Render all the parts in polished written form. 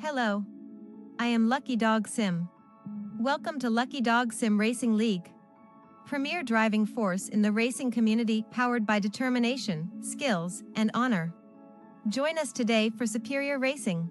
Hello. I am Lucky Dog Sim. Welcome to Lucky Dog Sim Racing League. Premier driving force in the racing community powered by determination, skills, and honor. Join us today for superior racing.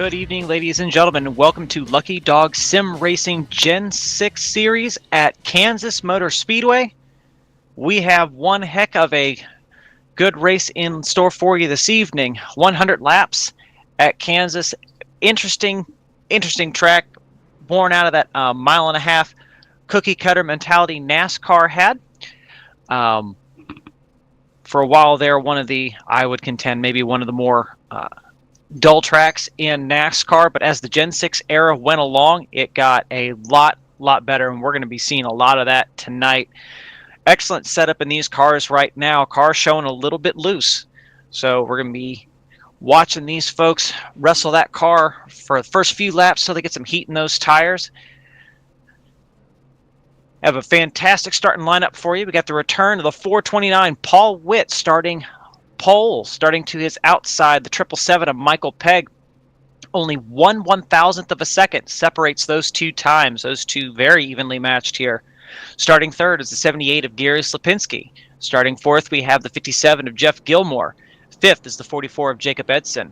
Good evening, ladies and gentlemen. Welcome to Lucky Dog Sim Racing Gen 6 Series at Kansas Motor Speedway. We have one heck of a good race in store for you this evening. 100 laps at Kansas. Interesting track, born out of that mile-and-a-half cookie-cutter mentality NASCAR had. For a while there, I would contend, maybe one of the more dull tracks in NASCAR, but as the Gen 6 era went along, it got a lot better, and we're going to be seeing a lot of that tonight. Excellent setup in these cars right now. Cars showing a little bit loose, so we're going to be watching these folks wrestle that car for the first few laps so they get some heat in those tires. Have a fantastic starting lineup for you. We got the return of the 429 Paul Witt starting pole, starting to his outside. The 777 of Michael Pegg. Only 1/1000th of a second separates those two times. Those two very evenly matched here. Starting third is the 78 of Gary Slapinski. Starting fourth, we have the 57 of Jeff Gilmore. Fifth is the 44 of Jacob Edson.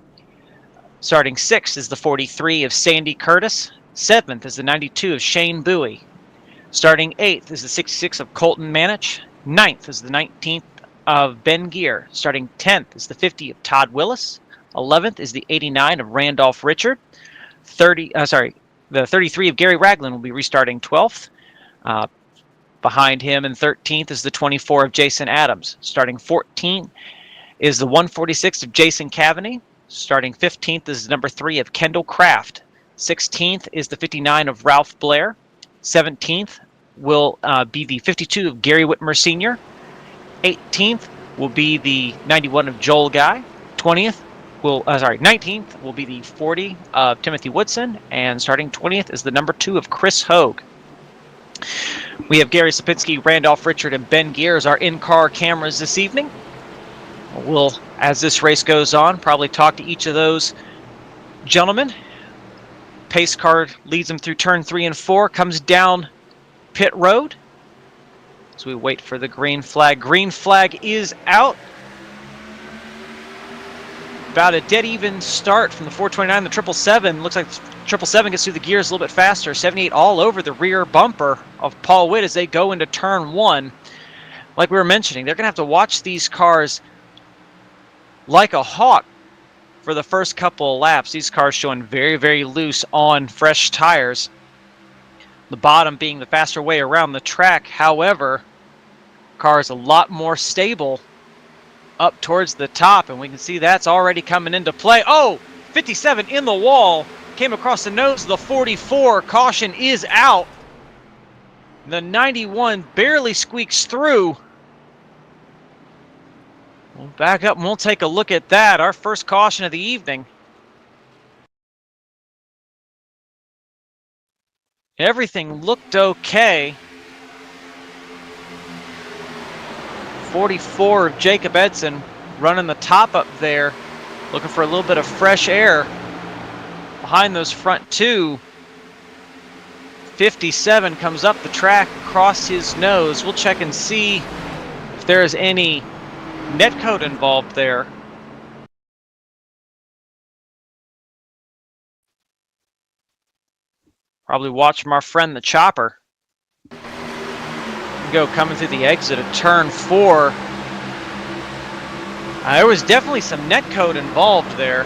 Starting sixth is the 43 of Sandy Curtis. Seventh is the 92 of Shane Bowie. Starting eighth is the 66 of Colton Manich. Ninth is the 19th of Ben Gear. Starting 10th is the 50 of Todd Willis. 11th is the 89 of Randolph Richard. The 33 of Gary Ragland will be restarting 12th. Behind him in 13th is the 24 of Jason Adams. Starting 14th is the 146 of Jason Cavaney. Starting 15th is number 3 of Kendall Kraft. 16th is the 59 of Ralph Blair. 17th will be the 52 of Gary Whitmer Sr. 18th will be the 91 of Joel Guy. 19th will be the 40 of Timothy Woodson, and starting 20th is the number 2 of Chris Hogue. We have Gary Slapinski, Randolph Richard, and Ben Gear as our in-car cameras this evening. We'll, as this race goes on, probably talk to each of those gentlemen. Pace car leads them through turn 3 and 4, comes down pit road. So we wait for the green flag. Green flag is out. About a dead even start from the 429, the 777. Looks like the 777 gets through the gears a little bit faster. 78 all over the rear bumper of Paul Witt as they go into turn 1. Like we were mentioning, they're going to have to watch these cars like a hawk for the first couple of laps. These cars showing very loose on fresh tires. The bottom being the faster way around the track. However, car is a lot more stable up towards the top, and we can see that's already coming into play. Oh, 57 in the wall. Came across the nose of the 44. Caution is out. The 91 barely squeaks through. We'll back up and we'll take a look at that. Our first caution of the evening. Everything looked okay. 44 of Jacob Edson running the top up there, looking for a little bit of fresh air behind those front two. 57 comes up the track across his nose. We'll check and see if there is any net code involved there. Probably watch from our friend the Chopper. Go coming through the exit of turn 4. There was definitely some net code involved there.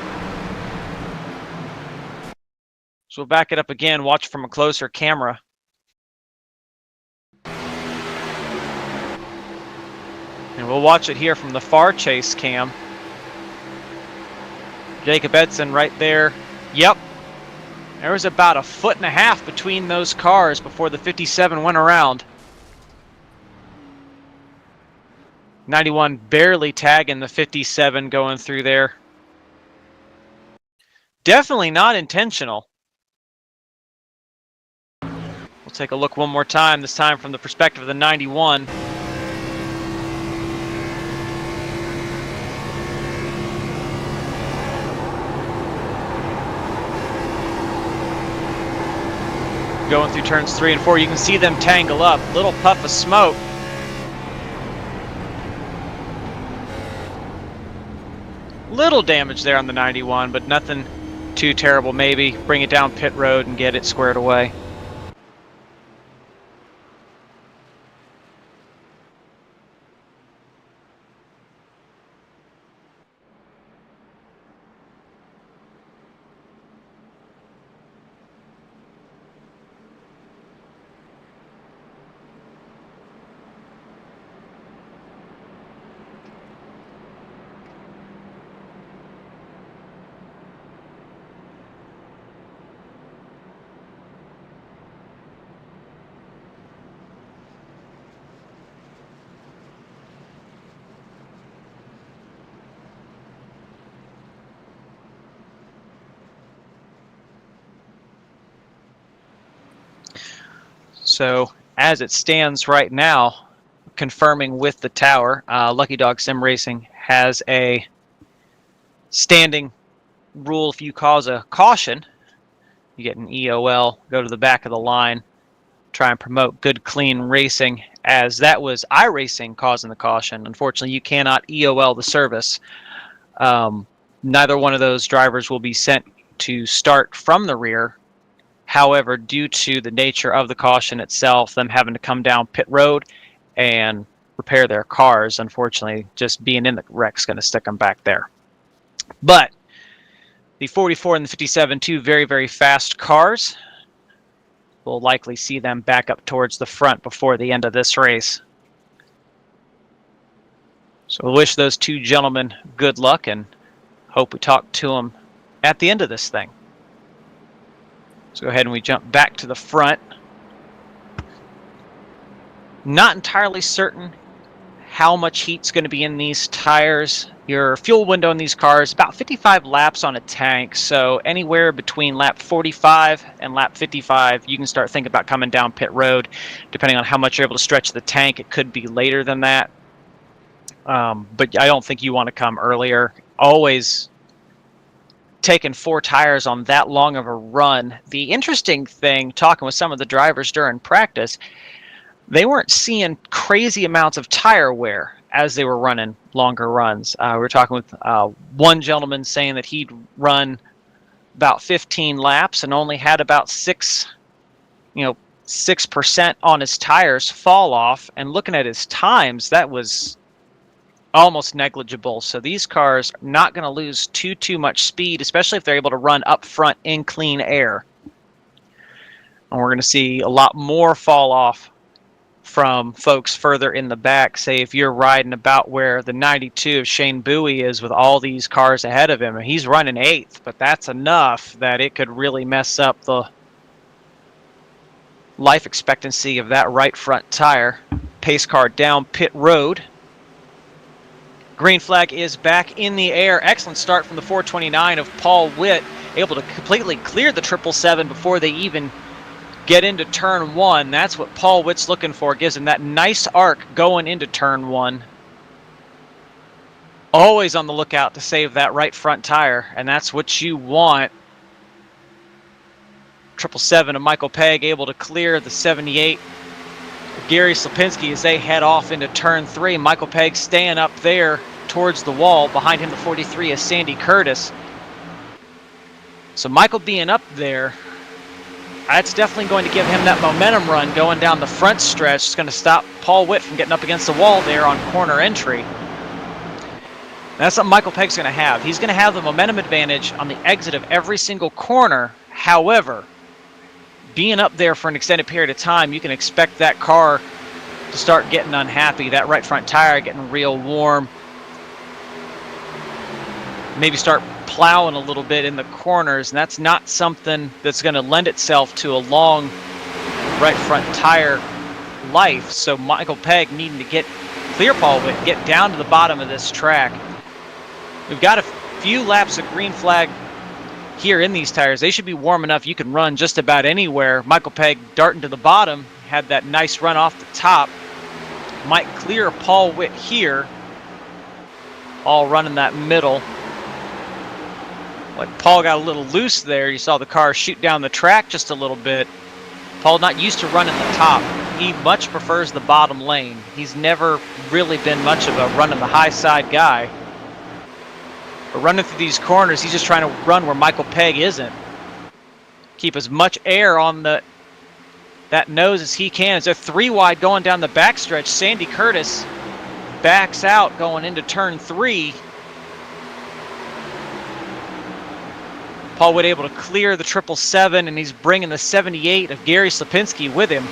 So we'll back it up again, watch from a closer camera. And we'll watch it here from the far chase cam. Jacob Edson right there. Yep. There was about 1.5 feet between those cars before the 57 went around. 91 barely tagging the 57 going through there. Definitely not intentional. We'll take a look one more time, this time from the perspective of the 91. Going through turns 3 and 4, you can see them tangle up. Little puff of smoke. Little damage there on the 91, but nothing too terrible maybe. Bring it down pit road and get it squared away. So as it stands right now, confirming with the tower, Lucky Dog Sim Racing has a standing rule. If you cause a caution, you get an EOL, go to the back of the line, try and promote good, clean racing, as that was iRacing causing the caution. Unfortunately, you cannot EOL the service. Neither one of those drivers will be sent to start from the rear. However, due to the nature of the caution itself, them having to come down pit road and repair their cars, unfortunately, just being in the wreck's going to stick them back there. But the 44 and the 57, two very, very fast cars. We'll likely see them back up towards the front before the end of this race. So we'll wish those two gentlemen good luck and hope we talk to them at the end of this thing. So go ahead and we jump back to the front. Not entirely certain how much heat's going to be in these tires. Your fuel window in these cars, about 55 laps on a tank. So anywhere between lap 45 and lap 55, you can start thinking about coming down pit road. Depending on how much you're able to stretch the tank, it could be later than that. But I don't think you want to come earlier. Always taking 4 tires on that long of a run. The interesting thing, talking with some of the drivers during practice, they weren't seeing crazy amounts of tire wear as they were running longer runs. We were talking with one gentleman saying that he'd run about 15 laps and only had about 6% on his tires fall off. And looking at his times, that was almost negligible. So these cars are not going to lose too much speed, especially if they're able to run up front in clean air. And we're going to see a lot more fall off from folks further in the back. Say if you're riding about where the 92 of Shane Bowie is with all these cars ahead of him, and he's running 8th, but that's enough that it could really mess up the life expectancy of that right front tire. Pace car down pit road. Green flag is back in the air. Excellent start from the 429 of Paul Witt, able to completely clear the 777 before they even get into turn 1. That's what Paul Witt's looking for. Gives him that nice arc going into turn 1. Always on the lookout to save that right front tire, and that's what you want. 777 of Michael Pegg able to clear the 78. Gary Slipinski as they head off into turn 3. Michael Pegg staying up there towards the wall. Behind him, the 43 is Sandy Curtis. So Michael being up there, that's definitely going to give him that momentum run going down the front stretch. It's going to stop Paul Witt from getting up against the wall there on corner entry. That's something Michael Pegg's going to have. He's going to have the momentum advantage on the exit of every single corner. However, being up there for an extended period of time, you can expect that car to start getting unhappy. That right front tire getting real warm. Maybe start plowing a little bit in the corners, and that's not something that's going to lend itself to a long right front tire life. So Michael Pegg needing to clear Paul Witt, get down to the bottom of this track. We've got a few laps of green flag here in these tires. They should be warm enough you can run just about anywhere. Michael Pegg darting to the bottom, had that nice run off the top. Might clear Paul Witt here. All running that middle. Like Paul got a little loose there. You saw the car shoot down the track just a little bit. Paul not used to running the top. He much prefers the bottom lane. He's never really been much of a running the high side guy. But running through these corners, he's just trying to run where Michael Pegg isn't. Keep as much air on that nose as he can. As they're 3 wide going down the backstretch, Sandy Curtis backs out going into turn 3. Paul Witt able to clear the 777, and he's bringing the 78 of Gary Slipinski with him.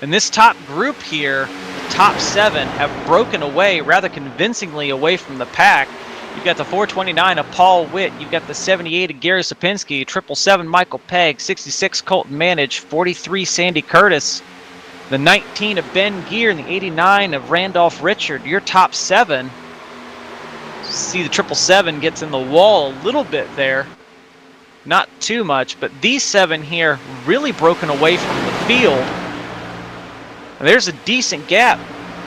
And this top group here, the top 7, have broken away rather convincingly away from the pack. You've got the 429 of Paul Witt. You've got the 78 of Gary Sapinski, 777 Michael Pegg, 66 Colton Manage, 43 Sandy Curtis, the 19 of Ben Geer, and the 89 of Randolph Richard. Your top 7. See the 777 gets in the wall a little bit there. Not too much, but these 7 here really broken away from the field. And there's a decent gap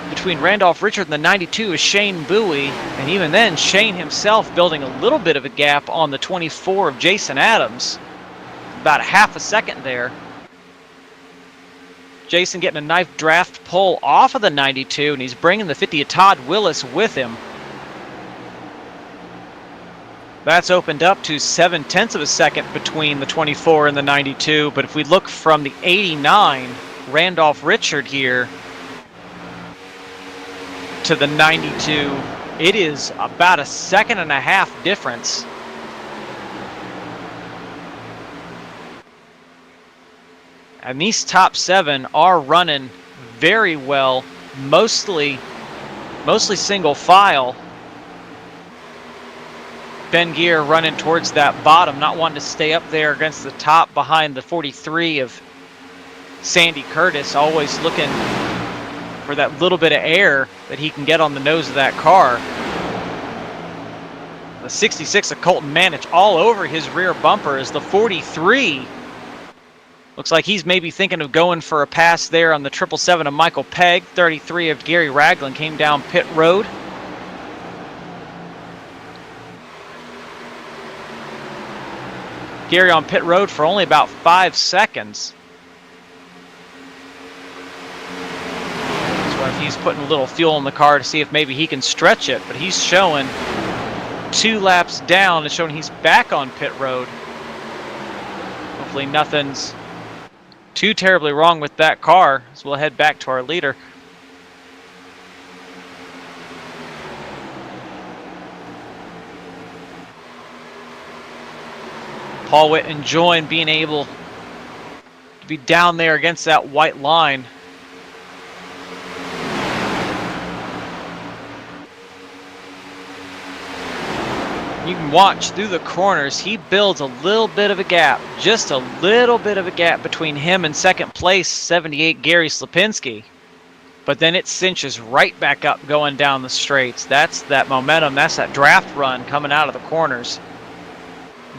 between Randolph Richard and the 92 is Shane Bowie, and even then Shane himself building a little bit of a gap on the 24 of Jason Adams. About a half a second there. Jason getting a knife draft pull off of the 92, and he's bringing the 50 of Todd Willis with him. That's opened up to 0.7 of a second between the 24 and the 92, but if we look from the 89, Randolph Richard here, to the 92, it is about 1.5 seconds difference. And these top 7 are running very well, mostly single file. Ben Geer running towards that bottom, not wanting to stay up there against the top behind the 43 of Sandy Curtis, always looking for that little bit of air that he can get on the nose of that car. The 66 of Colton Manich all over his rear bumper as the 43 looks like he's maybe thinking of going for a pass there on the 777 of Michael Pegg. 33 of Gary Ragland came down pit road. Gary on pit road for only about 5 seconds. He's putting a little fuel in the car to see if maybe he can stretch it, but he's showing 2 laps down and showing he's back on pit road. Hopefully nothing's too terribly wrong with that car, so we'll head back to our leader. Paul Witt enjoying being able to be down there against that white line. You can watch through the corners. He builds a little bit of a gap, just a little bit of a gap between him and second place, 78 Gary Slipinski. But then it cinches right back up going down the straights. That's that momentum. That's that draft run coming out of the corners.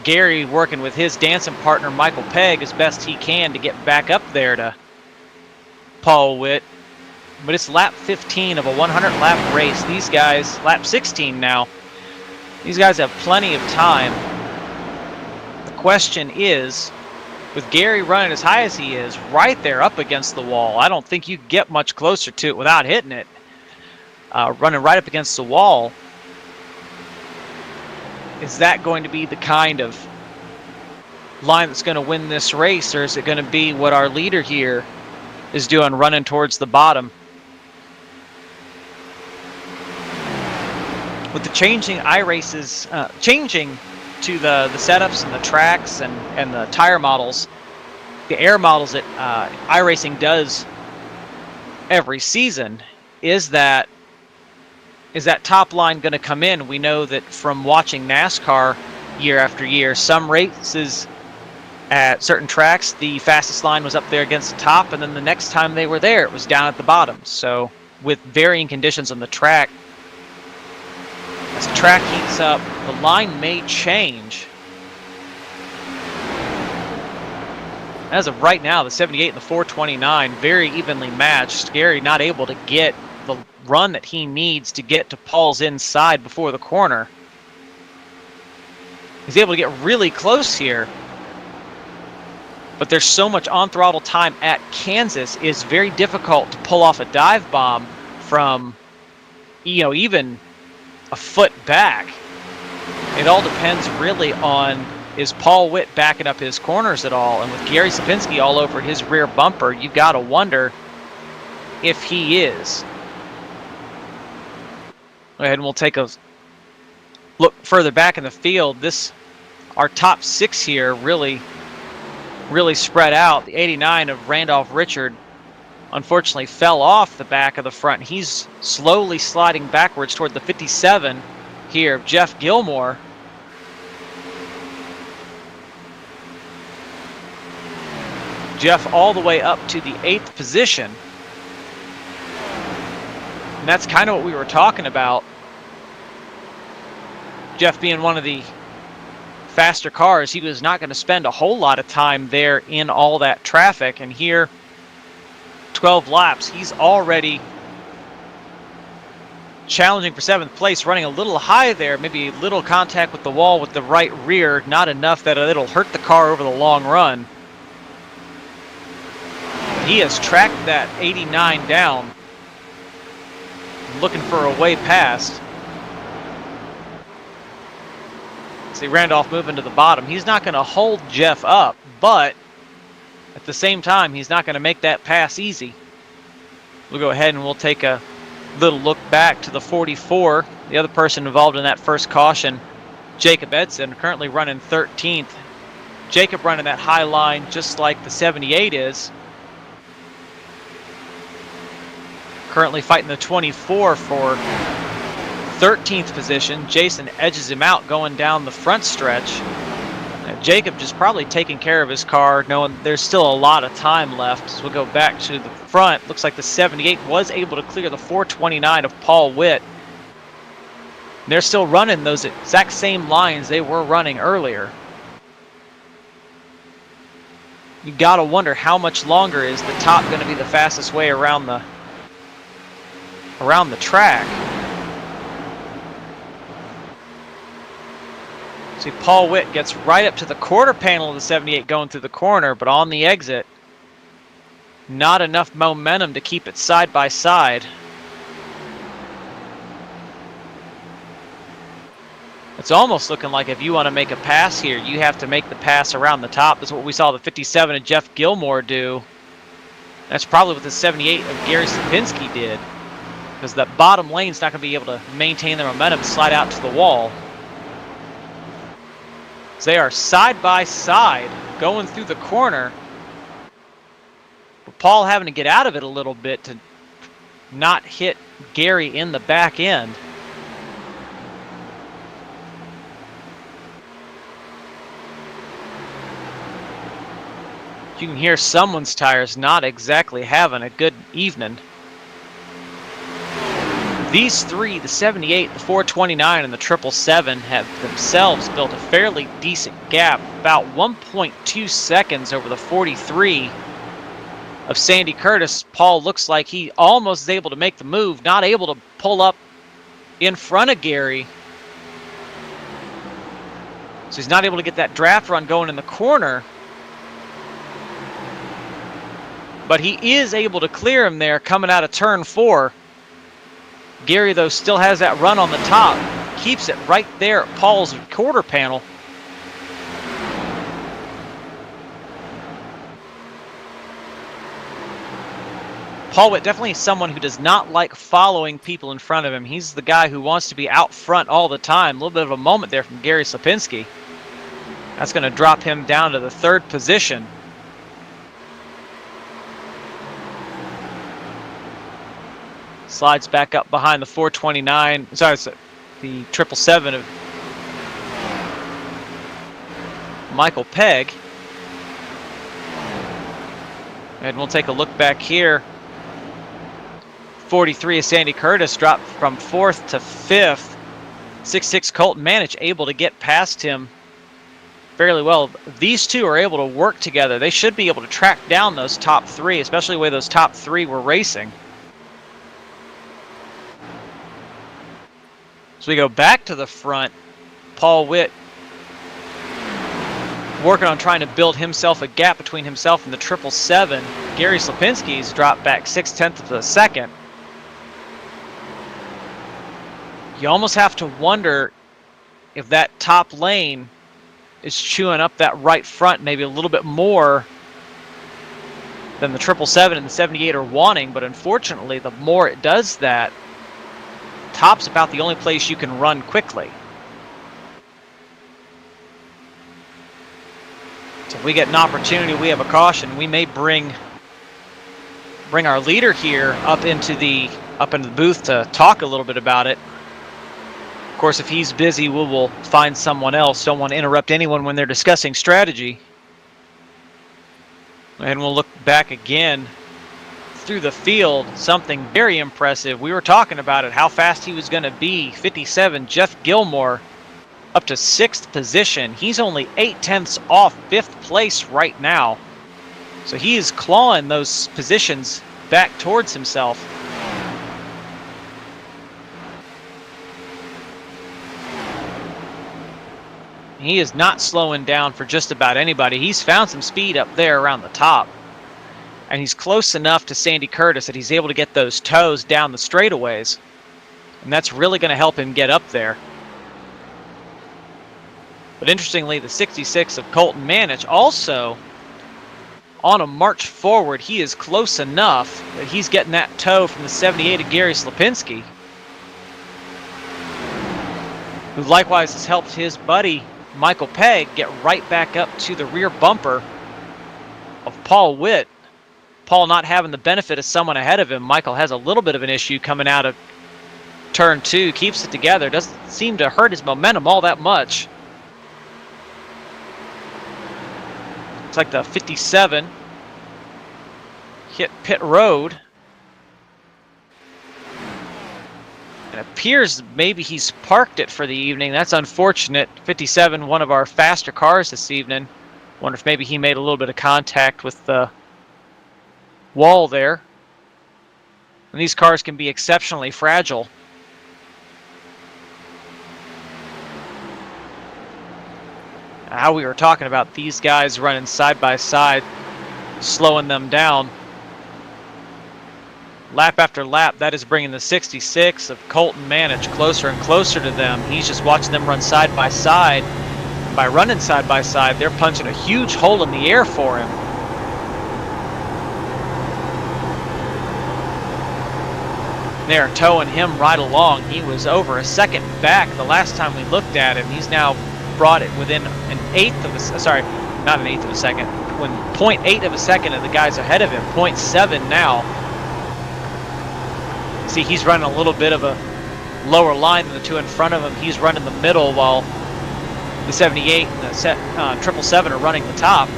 Gary working with his dancing partner, Michael Pegg, as best he can to get back up there to Paul Witt. But it's lap 15 of a 100-lap race. These guys, lap 16 now. These guys have plenty of time. The question is, with Gary running as high as he is, right there up against the wall, I don't think you get much closer to it without hitting it. Running right up against the wall, is that going to be the kind of line that's going to win this race, or is it going to be what our leader here is doing, running towards the bottom? With the changing iRaces, changing to the setups and the tracks and the tire models, the air models that iRacing does every season, is that top line going to come in? We know that from watching NASCAR year after year, some races at certain tracks, the fastest line was up there against the top, and then the next time they were there, it was down at the bottom. So with varying conditions on the track, as the track heats up, the line may change. As of right now, the 78 and the 429 very evenly matched. Gary not able to get the run that he needs to get to Paul's inside before the corner. He's able to get really close here, but there's so much on-throttle time at Kansas, it's very difficult to pull off a dive bomb from, even a foot back. It all depends really on, is Paul Witt backing up his corners at all? And with Gary Sapinski all over his rear bumper, you've got to wonder if he is. Go ahead and we'll take a look further back in the field. Our top 6 here really spread out. The 89 of Randolph Richard unfortunately fell off the back of the front. He's slowly sliding backwards toward the 57 here of Jeff Gilmore. Jeff all the way up to the 8th position. And that's kind of what we were talking about. Jeff being one of the faster cars, he was not going to spend a whole lot of time there in all that traffic. And here, 12 laps, he's already challenging for 7th place, running a little high there, maybe a little contact with the wall with the right rear, not enough that it'll hurt the car over the long run. He has tracked that 89 down, looking for a way past. See Randolph moving to the bottom. He's not going to hold Jeff up, but at the same time, he's not going to make that pass easy. We'll go ahead and we'll take a little look back to the 44. The other person involved in that first caution, Jacob Edson, currently running 13th. Jacob running that high line just like the 78 is. Currently fighting the 24 for 13th position. Jason edges him out going down the front stretch. Jacob just probably taking care of his car, knowing there's still a lot of time left. So we'll go back to the front. Looks like the 78 was able to clear the 429 of Paul Witt. They're still running those exact same lines they were running earlier. You gotta wonder how much longer is the top going to be the fastest way around the track. See, Paul Witt gets right up to the quarter panel of the 78 going through the corner, but on the exit, not enough momentum to keep it side by side. It's almost looking like if you want to make a pass here, you have to make the pass around the top. That's what we saw the 57 of Jeff Gilmore do. That's probably what the 78 of Gary Sapinski did, because that bottom lane's not going to be able to maintain their momentum, slide out to the wall. So they are side by side going through the corner. But Paul having to get out of it a little bit to not hit Gary in the back end. You can hear someone's tires not exactly having a good evening. These three, the 78, the 429, and the 777, have themselves built a fairly decent gap, about 1.2 seconds over the 43 of Sandy Curtis. Paul looks like he almost is able to make the move, not able to pull up in front of Gary. So he's not able to get that draft run going in the corner. But he is able to clear him there coming out of turn 4. Gary, though, still has that run on the top. Keeps it right there at Paul's quarter panel. Paul Witt definitely is someone who does not like following people in front of him. He's the guy who wants to be out front all the time. A little bit of a moment there from Gary Sapinski. That's going to drop him down to the 3rd position. Slides back up behind the 429. Sorry, it's the 777 of Michael Pegg. And we'll take a look back here. 43 of Sandy Curtis dropped from 4th to 5th. 6'6" Colton Manich able to get past him fairly well. These two are able to work together. They should be able to track down those top 3, especially the way those top 3 were racing. So we go back to the front. Paul Witt working on trying to build himself a gap between himself and the 777. Gary Sapinski's dropped back 0.6 of a second. You almost have to wonder if that top lane is chewing up that right front maybe a little bit more than the 777 and the 78 are wanting, but unfortunately, the more it does that, top's about the only place you can run quickly. So if we get an opportunity, we have a caution, we may bring our leader here up into the booth to talk a little bit about it. Of course, if he's busy, we will find someone else. Don't want to interrupt anyone when they're discussing strategy. And we'll look back again through the field. Something very impressive. We were talking about it, how fast he was going to be. 57, Jeff Gilmore, up to 6th position. He's only 0.8 off 5th place right now. So he is clawing those positions back towards himself. He is not slowing down for just about anybody. He's found some speed up there around the top. And he's close enough to Sandy Curtis that he's able to get those toes down the straightaways. And that's really going to help him get up there. But interestingly, the 66 of Colton Manich also on a march forward. He is close enough that he's getting that toe from the 78 of Gary Slapinski, who likewise has helped his buddy Michael Pegg get right back up to the rear bumper of Paul Witt. Paul not having the benefit of someone ahead of him. Michael has a little bit of an issue coming out of turn 2, keeps it together, doesn't seem to hurt his momentum all that much. It's like the 57 hit pit road. It appears maybe he's parked it for the evening. That's unfortunate. 57, one of our faster cars this evening. Wonder if maybe he made a little bit of contact with the wall there. And these cars can be exceptionally fragile. How we were talking about these guys running side by side, slowing them down. Lap after lap, that is bringing the 66 of Colton Manich closer and closer to them. He's just watching them run side by side. By running side by side, they're punching a huge hole in the air for him. They're towing him right along. He was over a second back the last time we looked at him. He's now brought it within an eighth of a, sorry, not an eighth of a second, when 0.8 of a second of the guys ahead of him, 0.7 now. See, he's running a little bit of a lower line than the two in front of him. He's running the middle while the 78 and the 777 are running the top.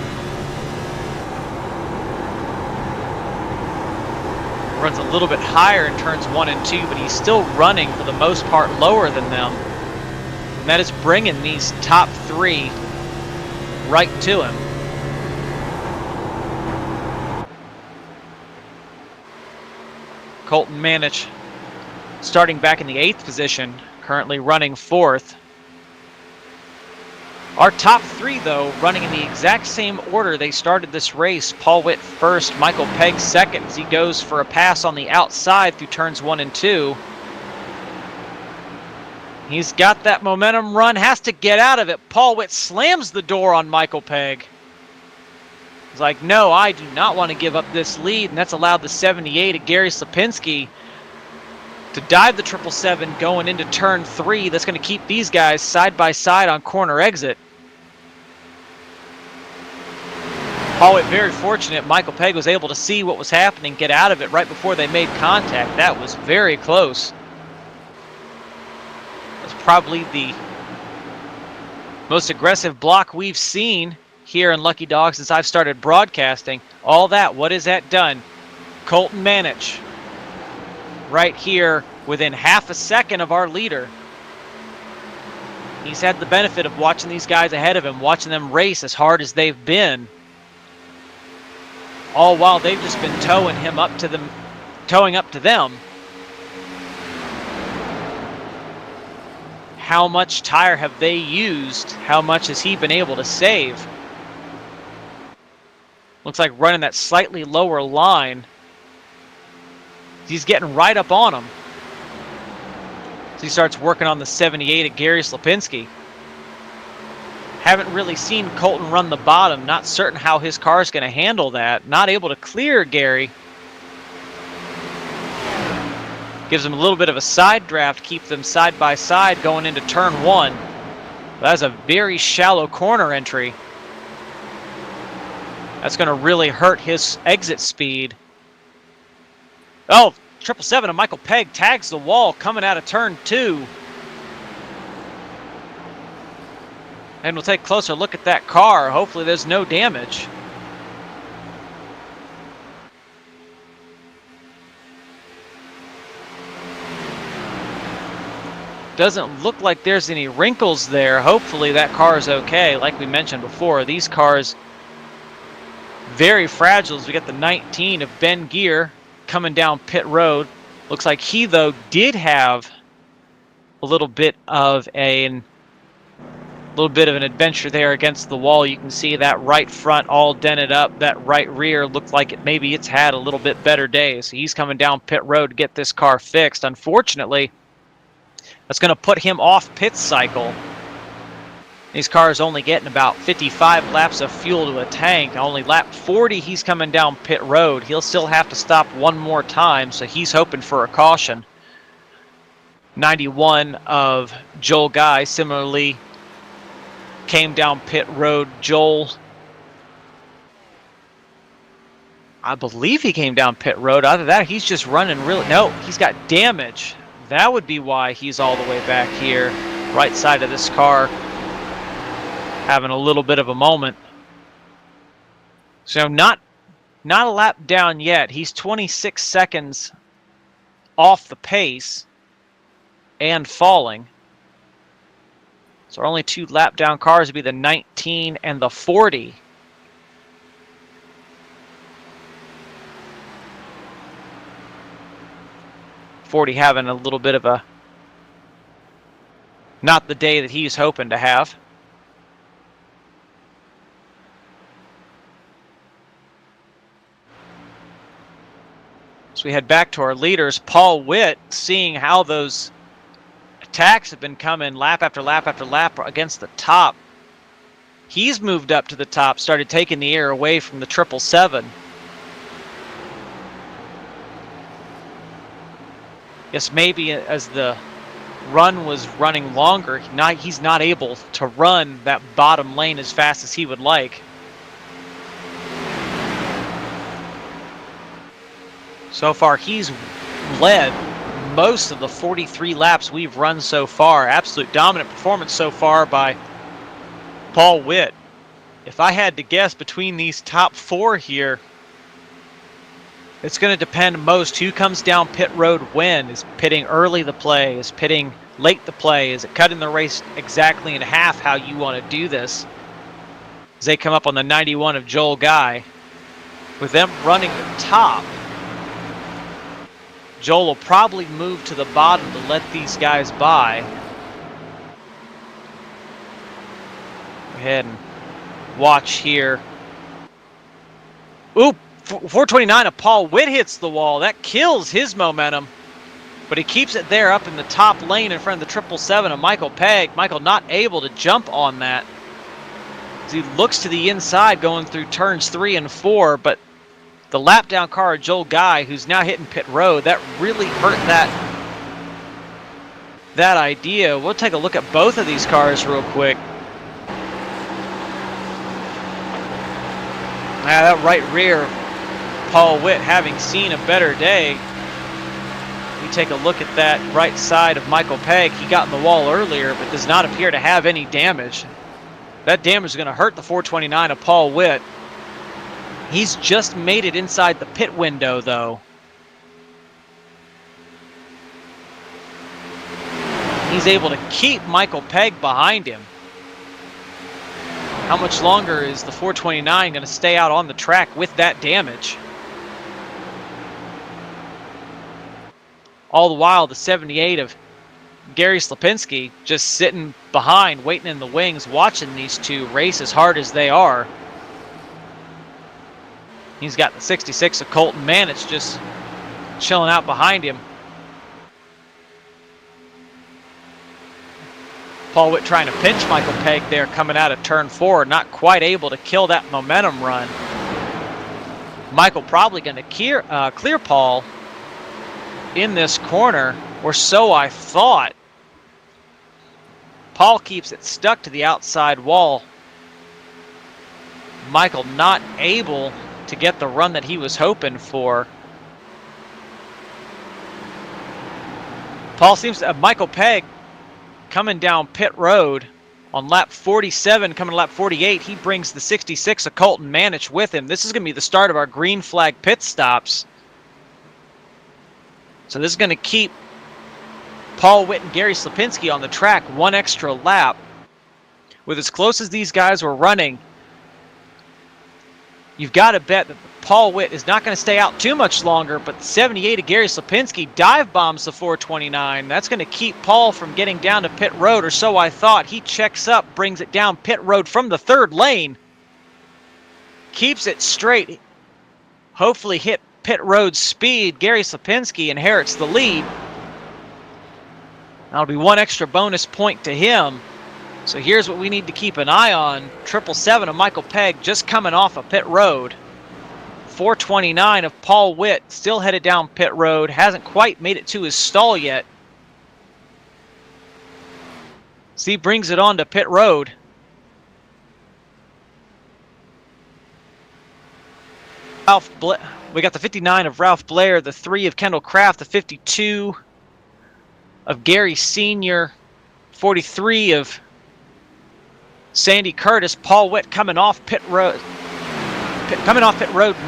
Runs a little bit higher in turns 1 and 2, but he's still running for the most part lower than them. And that is bringing these top 3 right to him. Colton Manich starting back in the 8th position, currently running 4th. Our top 3, though, running in the exact same order they started this race. Paul Witt first, Michael Pegg second as he goes for a pass on the outside through turns 1 and 2. He's got that momentum run, has to get out of it. Paul Witt slams the door on Michael Pegg. He's like, no, I do not want to give up this lead, and that's allowed the 78 of Gary Slapinski to dive the 777 going into turn 3. That's going to keep these guys side by side on corner exit. Paul Witt very fortunate. Michael Pegg was able to see what was happening, get out of it right before they made contact. That was very close. That's probably the most aggressive block we've seen here in Lucky Dog since I've started broadcasting. All that, what has that done? Colton Manich right here within half a second of our leader. He's had the benefit of watching these guys ahead of him, watching them race as hard as they've been. All while they've just been towing him up to them, towing up to them. How much tire have they used? How much has he been able to save? Looks like running that slightly lower line. He's getting right up on him. So he starts working on the 78 at Gary Slapinski. Haven't really seen Colton run the bottom. Not certain how his car is going to handle that. Not able to clear Gary. Gives him a little bit of a side draft. Keep them side by side going into turn 1. That's a very shallow corner entry. That's going to really hurt his exit speed. Oh, 777 of Michael Pegg tags the wall coming out of turn 2. And we'll take a closer look at that car. Hopefully there's no damage. Doesn't look like there's any wrinkles there. Hopefully that car is okay. Like we mentioned before, these cars very fragile. As we got the 19 of Ben Gear coming down pit road. Looks like he, though, did have a little bit of an adventure there against the wall. You can see that right front all dented up. That right rear looked like maybe it's had a little bit better day. So he's coming down pit road to get this car fixed. Unfortunately, that's going to put him off pit cycle. These cars only getting about 55 laps of fuel to a tank. Only lap 40, he's coming down pit road. He'll still have to stop one more time, so he's hoping for a caution. 91 of Joel Guy similarly came down pit road. Joel, I believe he came down pit road. Other than that, he's just running really. No, he's got damage. That would be why he's all the way back here, right side of this car, having a little bit of a moment. So not a lap down yet. He's 26 seconds off the pace and falling. So our only 2 lap down cars would be the 19 and the 40. Having a little bit of a, not the day that he's hoping to have. So we head back to our leaders. Paul Witt, seeing how those attacks have been coming lap after lap after lap against the top. He's moved up to the top, started taking the air away from the 777. Yes, maybe as the run was running longer, he's not able to run that bottom lane as fast as he would like. So far, he's led most of the 43 laps we've run so far. Absolute dominant performance so far by Paul Witt. If I had to guess between these top 4 here, it's going to depend most who comes down pit road when. Is pitting early the play? Is pitting late the play? Is it cutting the race exactly in half how you want to do this? As they come up on the 91 of Joel Guy. With them running the top, Joel will probably move to the bottom to let these guys by. Go ahead and watch here. Oop! 429 of Paul Witt hits the wall. That kills his momentum. But he keeps it there up in the top lane in front of the 777 of Michael Pegg. Michael not able to jump on that. As he looks to the inside going through turns 3 and 4. But the lap down car of Joel Guy, who's now hitting pit road, that really hurt that idea. We'll take a look at both of these cars real quick. That right rear, Paul Witt having seen a better day. We take a look at that right side of Michael Pegg. He got in the wall earlier, but does not appear to have any damage. That damage is going to hurt the 429 of Paul Witt. He's just made it inside the pit window, though. He's able to keep Michael Pegg behind him. How much longer is the 429 going to stay out on the track with that damage? All the while, the 78 of Gary Slapinski just sitting behind, waiting in the wings, watching these two race as hard as they are. He's got the 66 of Colton Manich just chilling out behind him. Paul Witt trying to pinch Michael Pegg there coming out of turn 4, not quite able to kill that momentum run. Michael probably going to clear Paul in this corner, or so I thought. Paul keeps it stuck to the outside wall. Michael not able to get the run that he was hoping for. Michael Pegg coming down pit road on lap 47, coming to lap 48. He brings the 66 of Colton Manich with him. This is going to be the start of our green flag pit stops. So this is going to keep Paul Witt and Gary Slapinski on the track one extra lap. With as close as these guys were running, you've got to bet that Paul Witt is not going to stay out too much longer, but the 78 of Gary Slapinski dive bombs the 429. That's going to keep Paul from getting down to pit road, or so I thought. He checks up, brings it down pit road from the third lane. Keeps it straight. Hopefully hit pit road speed. Gary Slapinski inherits the lead. That'll be one extra bonus point to him. So here's what we need to keep an eye on. 777 of Michael Pegg just coming off of pit road. 429 of Paul Witt still headed down pit road. Hasn't quite made it to his stall yet. So he brings it on to pit road. We got the 59 of Ralph Blair, the 3 of Kendall Kraft, the 52 of Gary Sr., 43 of Sandy Curtis. Paul Witt coming off pit road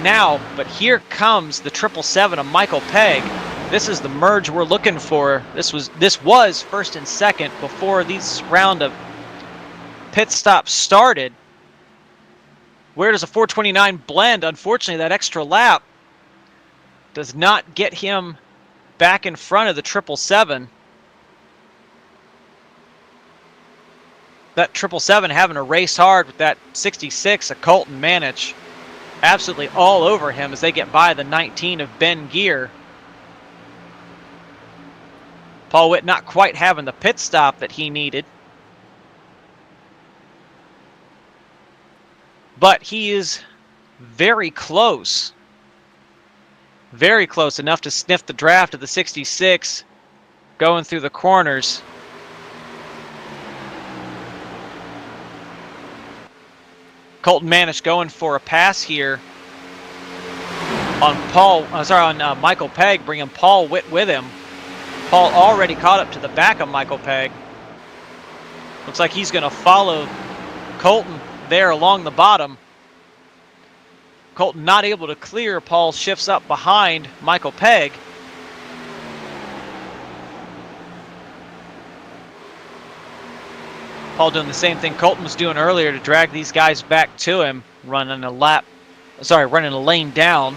now, but here comes the 777 of Michael Pegg. This is the merge we're looking for. This was first and second before this round of pit stops started. Where does a 429 blend? Unfortunately, that extra lap does not get him back in front of the 777. That 777 having to race hard with that 66 of Colton Manich. Absolutely all over him as they get by the 19 of Ben Gear. Paul Witt not quite having the pit stop that he needed. But he is very close. Very close enough to sniff the draft of the 66 going through the corners. Colton Manich going for a pass here on Michael Pegg, bringing Paul Witt with him. Paul already caught up to the back of Michael Pegg. Looks like he's going to follow Colton there along the bottom. Colton not able to clear. Paul shifts up behind Michael Pegg. Paul doing the same thing Colton was doing earlier to drag these guys back to him, running a lane down.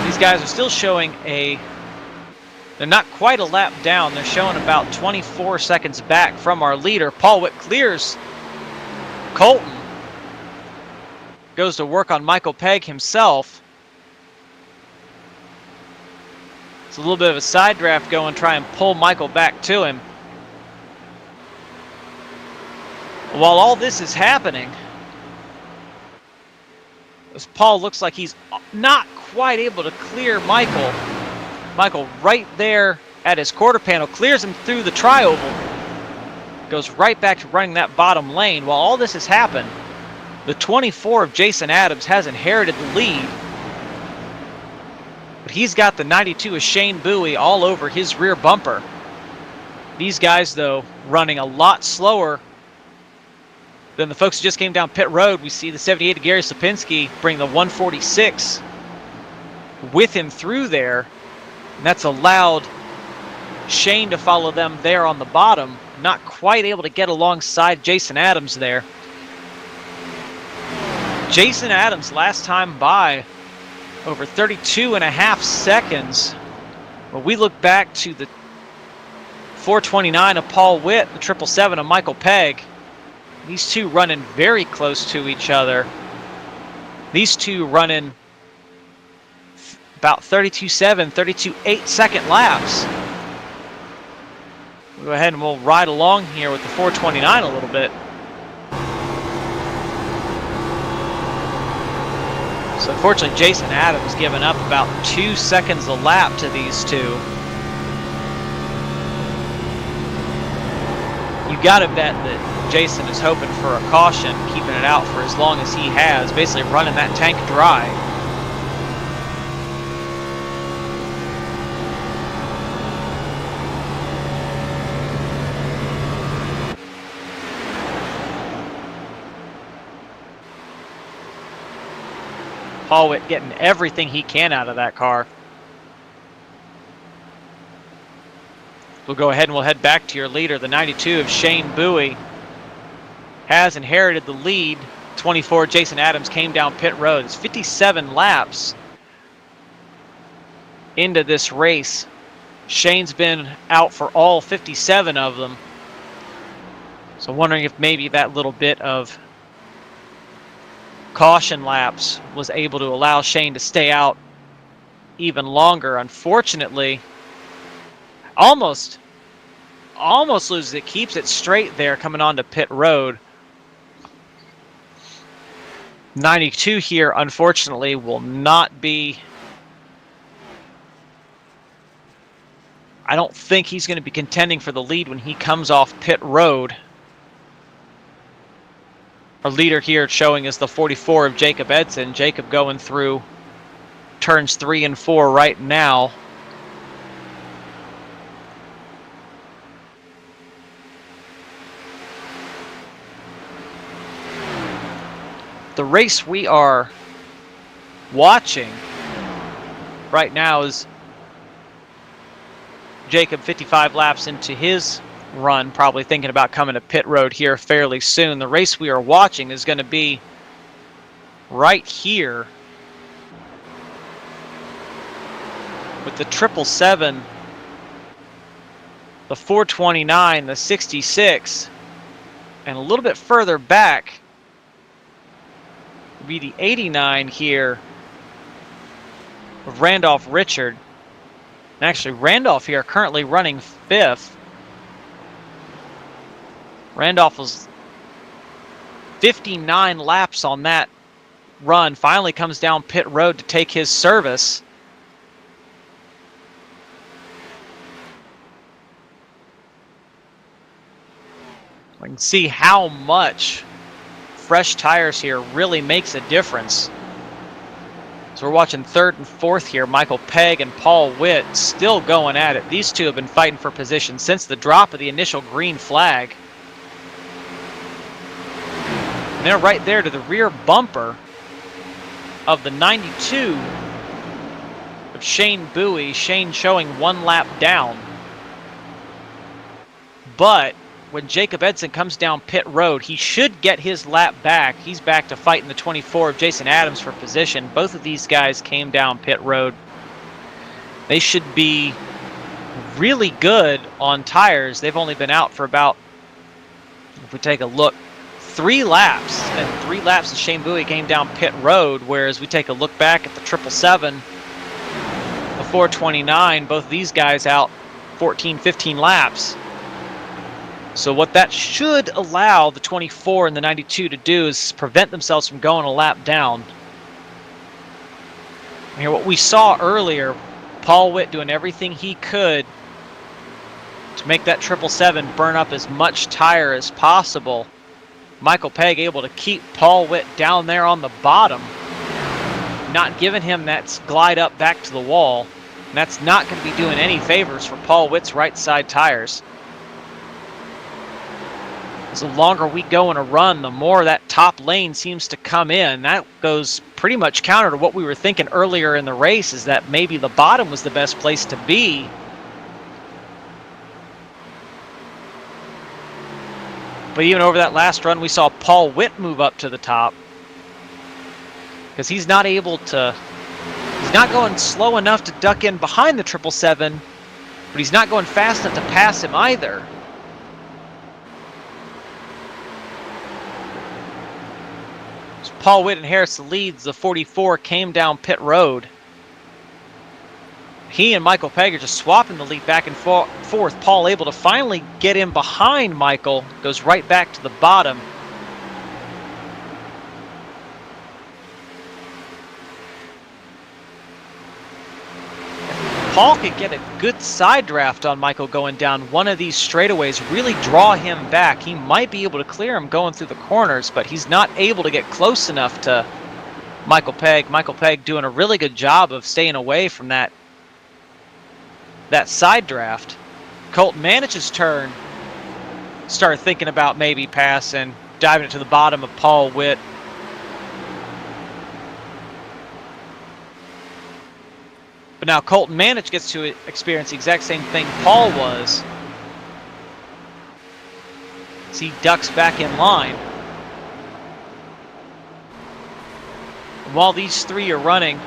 These guys are still showing they're not quite a lap down. They're showing about 24 seconds back from our leader. Paul Witt clears Colton. Goes to work on Michael Pegg himself. It's a little bit of a side draft going, try and pull Michael back to him. While all this is happening, as Paul looks like he's not quite able to clear Michael. Michael right there at his quarter panel, clears him through the tri-oval. Goes right back to running that bottom lane. While all this has happened, the 24 of Jason Adams has inherited the lead. But he's got the 92 of Shane Bowie all over his rear bumper. These guys, though, running a lot slower than the folks who just came down pit road. We see the 78 of Gary Slapinski bring the 146 with him through there. And that's allowed Shane to follow them there on the bottom. Not quite able to get alongside Jason Adams there. Jason Adams last time by over 32.5 seconds. When we look back to the 429 of Paul Witt, the 777 of Michael Pegg, these two running very close to each other. These two running about 32.7, 32.8 second laps. We'll go ahead and we'll ride along here with the 429 a little bit. So unfortunately, Jason Adams giving up about 2 seconds a lap to these two. You got to bet that Jason is hoping for a caution, keeping it out for as long as he has, basically running that tank dry. Paul Witt getting everything he can out of that car. We'll go ahead and we'll head back to your leader. The 92 of Shane Bowie has inherited the lead. 24 Jason Adams came down pit road. It's 57 laps into this race. Shane's been out for all 57 of them. So wondering if maybe that little bit of caution laps was able to allow Shane to stay out even longer. Unfortunately, almost loses it, keeps it straight there coming onto pit road. 92 here, unfortunately, will not be. I don't think he's going to be contending for the lead when he comes off pit road. Our leader here showing is the 44 of Jacob Edson. Jacob going through turns 3 and 4 right now. The race we are watching right now is Jacob 55 laps into his run, probably thinking about coming to pit road here fairly soon. The race we are watching is going to be right here with the 777, the 429, the 66, and a little bit further back would be the 89 here of Randolph Richard. And actually, Randolph here currently running 5th. Randolph was 59 laps on that run. Finally comes down pit road to take his service. We can see how much fresh tires here really makes a difference. So we're watching 3rd and 4th here. Michael Pegg and Paul Witt still going at it. These two have been fighting for position since the drop of the initial green flag. And they're right there to the rear bumper of the 92 of Shane Bowie. Shane showing 1 lap down. But when Jacob Edson comes down pit road, he should get his lap back. He's back to fighting the 24 of Jason Adams for position. Both of these guys came down pit road. They should be really good on tires. They've only been out for about, if we take a look, 3 laps. And 3 laps as Shane Bowie came down pit road, whereas we take a look back at the 777, the 429, both of these guys out 14, 15 laps. So what that should allow the 24 and the 92 to do is prevent themselves from going a lap down. And here, what we saw earlier, Paul Witt doing everything he could to make that 777 burn up as much tire as possible. Michael Pegg able to keep Paul Witt down there on the bottom, not giving him that glide up back to the wall. And that's not going to be doing any favors for Paul Witt's right side tires. The longer we go in a run, the more that top lane seems to come in. That goes pretty much counter to what we were thinking earlier in the race, is that maybe the bottom was the best place to be. But even over that last run, we saw Paul Witt move up to the top, because he's not able to, he's not going slow enough to duck in behind the 777, but he's not going fast enough to pass him either. Paul Witt inherits the leads. The 44 came down pit road. He and Michael Pegg are just swapping the lead back and forth. Paul able to finally get in behind Michael. Goes right back to the bottom. Paul could get a good side draft on Michael going down one of these straightaways, really draw him back. He might be able to clear him going through the corners, but he's not able to get close enough to Michael Pegg. Michael Pegg doing a really good job of staying away from that side draft. Colton Manich's turn. Started thinking about maybe passing, diving it to the bottom of Paul Witt. But now Colton Manich gets to experience the exact same thing Paul was. As he ducks back in line. And while these three are running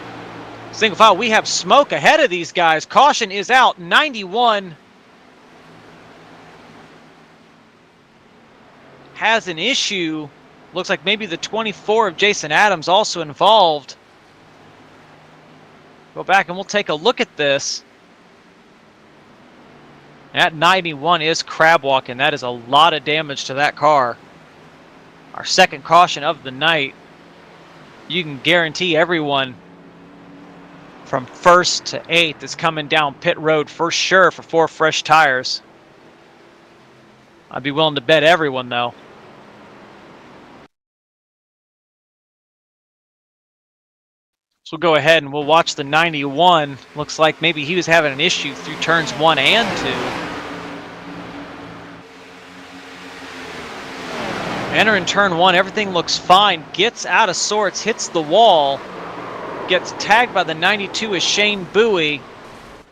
single file, we have smoke ahead of these guys. Caution is out. 91 has an issue. Looks like maybe the 24 of Jason Adams also involved. Go back and we'll take a look at this. That 91 is crab walking. That is a lot of damage to that car. Our second caution of the night. You can guarantee everyone from 1st to 8th is coming down pit road for sure for 4 fresh tires. I'd be willing to bet everyone though. So we'll go ahead and we'll watch the 91. Looks like maybe he was having an issue through turns 1 and 2. Entering turn 1, everything looks fine. Gets out of sorts, hits the wall. Gets tagged by the 92 as Shane Bowie.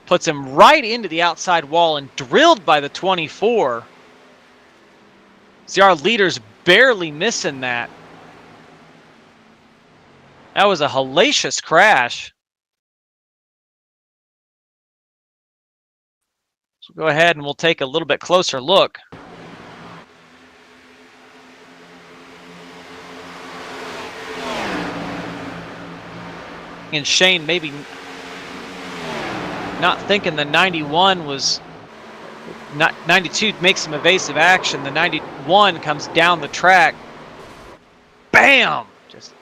Puts him right into the outside wall and drilled by the 24. See, our leader's barely missing that. That was a hellacious crash. So go ahead and we'll take a little bit closer look. And Shane maybe not thinking the 91 was... 92 makes some evasive action. The 91 comes down the track. Bam! Just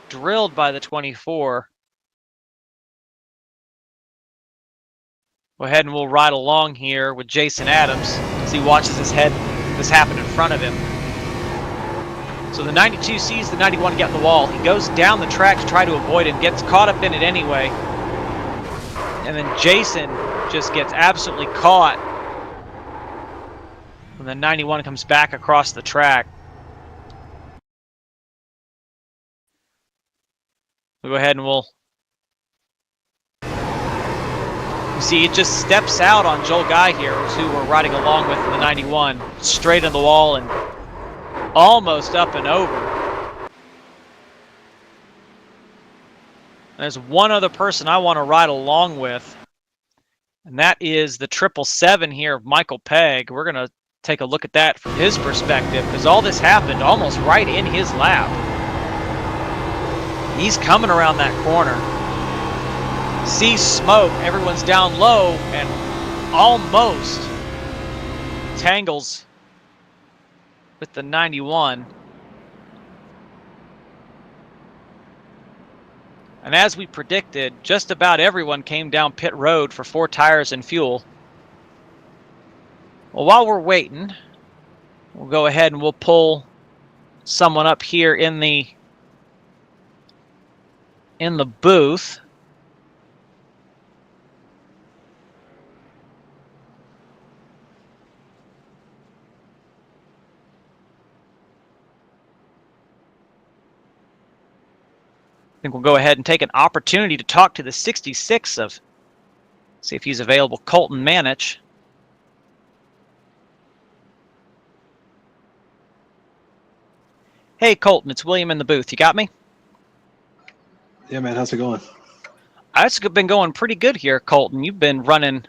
drilled by the 24. Go ahead and we'll ride along here with Jason Adams as he watches this happen in front of him. So the 92 sees the 91 get in the wall. He goes down the track to try to avoid it, gets caught up in it anyway. And then Jason just gets absolutely caught when the 91 comes back across the track. We'll go ahead and we'll... You see, it just steps out on Joel Guy here, who we're riding along with in the 91. Straight in the wall and almost up and over. There's one other person I want to ride along with, and that is the 777 here of Michael Pegg. We're going to take a look at that from his perspective, because all this happened almost right in his lap. He's coming around that corner. Sees smoke, everyone's down low, and almost tangles with the 91. And as we predicted, just about everyone came down pit road for 4 tires and fuel. Well, while we're waiting, we'll go ahead and we'll pull someone up here in the booth. I think we'll go ahead and take an opportunity to talk to the 66 of, see if he's available, Colton Manich. Hey, Colton, it's William in the booth. You got me? Yeah, man. How's it going? It's been going pretty good here, Colton. You've been running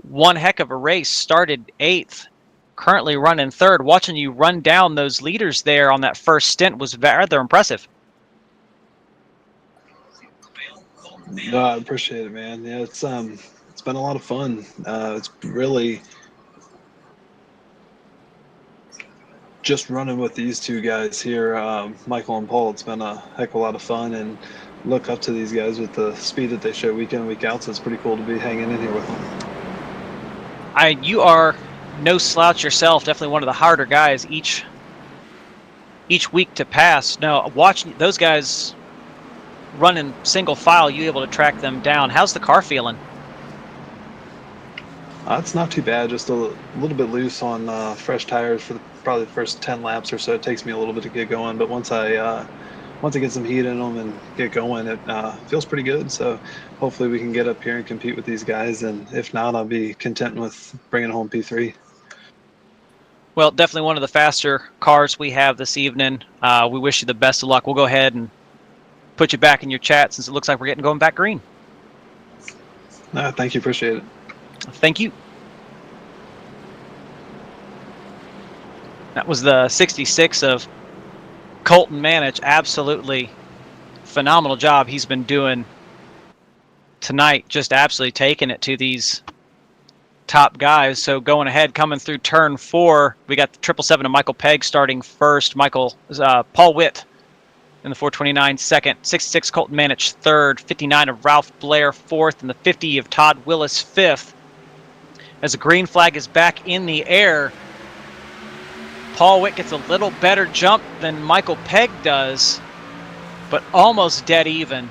one heck of a race. Started 8th, currently running 3rd. Watching you run down those leaders there on that first stint was rather impressive. No, I appreciate it, man. Yeah, it's been a lot of fun. It's really just running with these two guys here, Michael and Paul. It's been a heck of a lot of fun, and look up to these guys with the speed that they show week in, week out. So it's pretty cool to be hanging in here with them. You are no slouch yourself. Definitely one of the harder guys each week to pass. Now, watching those guys running single file, you able to track them down. How's the car feeling? It's not too bad. Just a little bit loose on fresh tires for probably the first 10 laps or so. It takes me a little bit to get going, but once I get some heat in them and get going, it feels pretty good. So hopefully we can get up here and compete with these guys. And if not, I'll be content with bringing home P3. Well, definitely one of the faster cars we have this evening. We wish you the best of luck. We'll go ahead and put you back in your chat since it looks like we're going back green. Thank you. Appreciate it. Thank you. That was the 66 of Colton Manich. Absolutely phenomenal job he's been doing tonight. Just absolutely taking it to these top guys. So going ahead, coming through turn 4, we got the 777 of Michael Pegg starting first. Paul Witt in the 429 second, 66 Colton Manich third, 59 of Ralph Blair fourth, and the 50 of Todd Willis fifth. As the green flag is back in the air, Paul Witt gets a little better jump than Michael Pegg does, but almost dead even.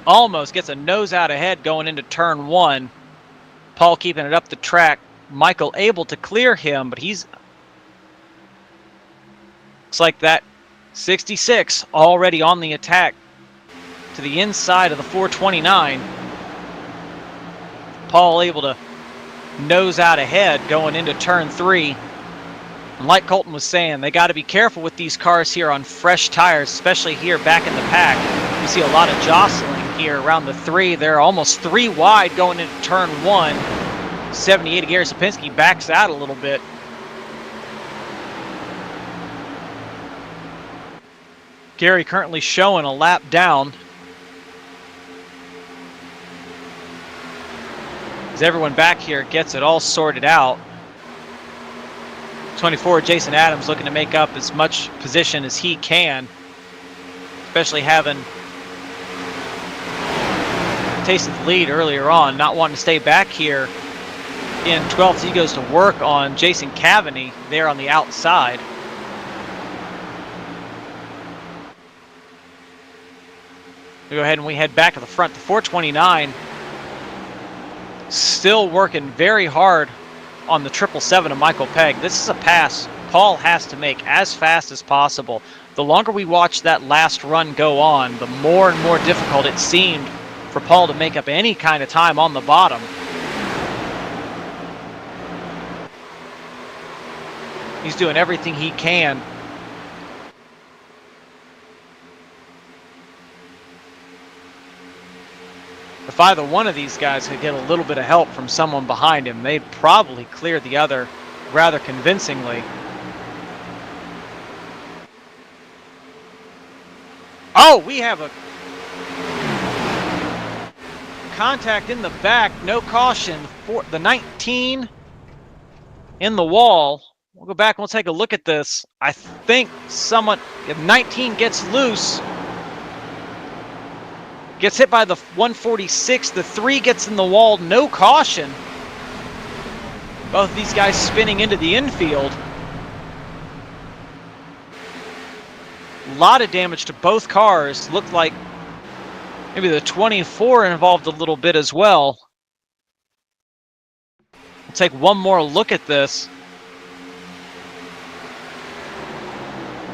Almost gets a nose out ahead going into turn 1. Paul keeping it up the track. Michael able to clear him, but looks like that 66 already on the attack to the inside of the 429. Paul able to nose out ahead going into turn 3. And like Colton was saying, they got to be careful with these cars here on fresh tires, especially here back in the pack. You see a lot of jostling here around the 3. They're almost 3 wide going into turn 1. 78 of Gary Sapinski backs out a little bit. Gary currently showing a lap down. As everyone back here gets it all sorted out. 24, Jason Adams looking to make up as much position as he can, especially having tasted the lead earlier on, not wanting to stay back here in 12th. He goes to work on Jason Cavaney there on the outside. We go ahead and we head back to the front. The 429 still working very hard on the 777 of Michael Pegg. This is a pass Paul has to make as fast as possible. The longer we watch that last run go on, the more and more difficult it seemed for Paul to make up any kind of time on the bottom. He's doing everything he can. If either one of these guys could get a little bit of help from someone behind him, they'd probably clear the other rather convincingly. Oh, we have a contact in the back, no caution for the 19 in the wall. We'll go back and we'll take a look at this. I think if 19 gets loose, gets hit by the 146, the 3 gets in the wall, no caution. Both of these guys spinning into the infield. A lot of damage to both cars. Looked like maybe the 24 involved a little bit as well. We'll take one more look at this.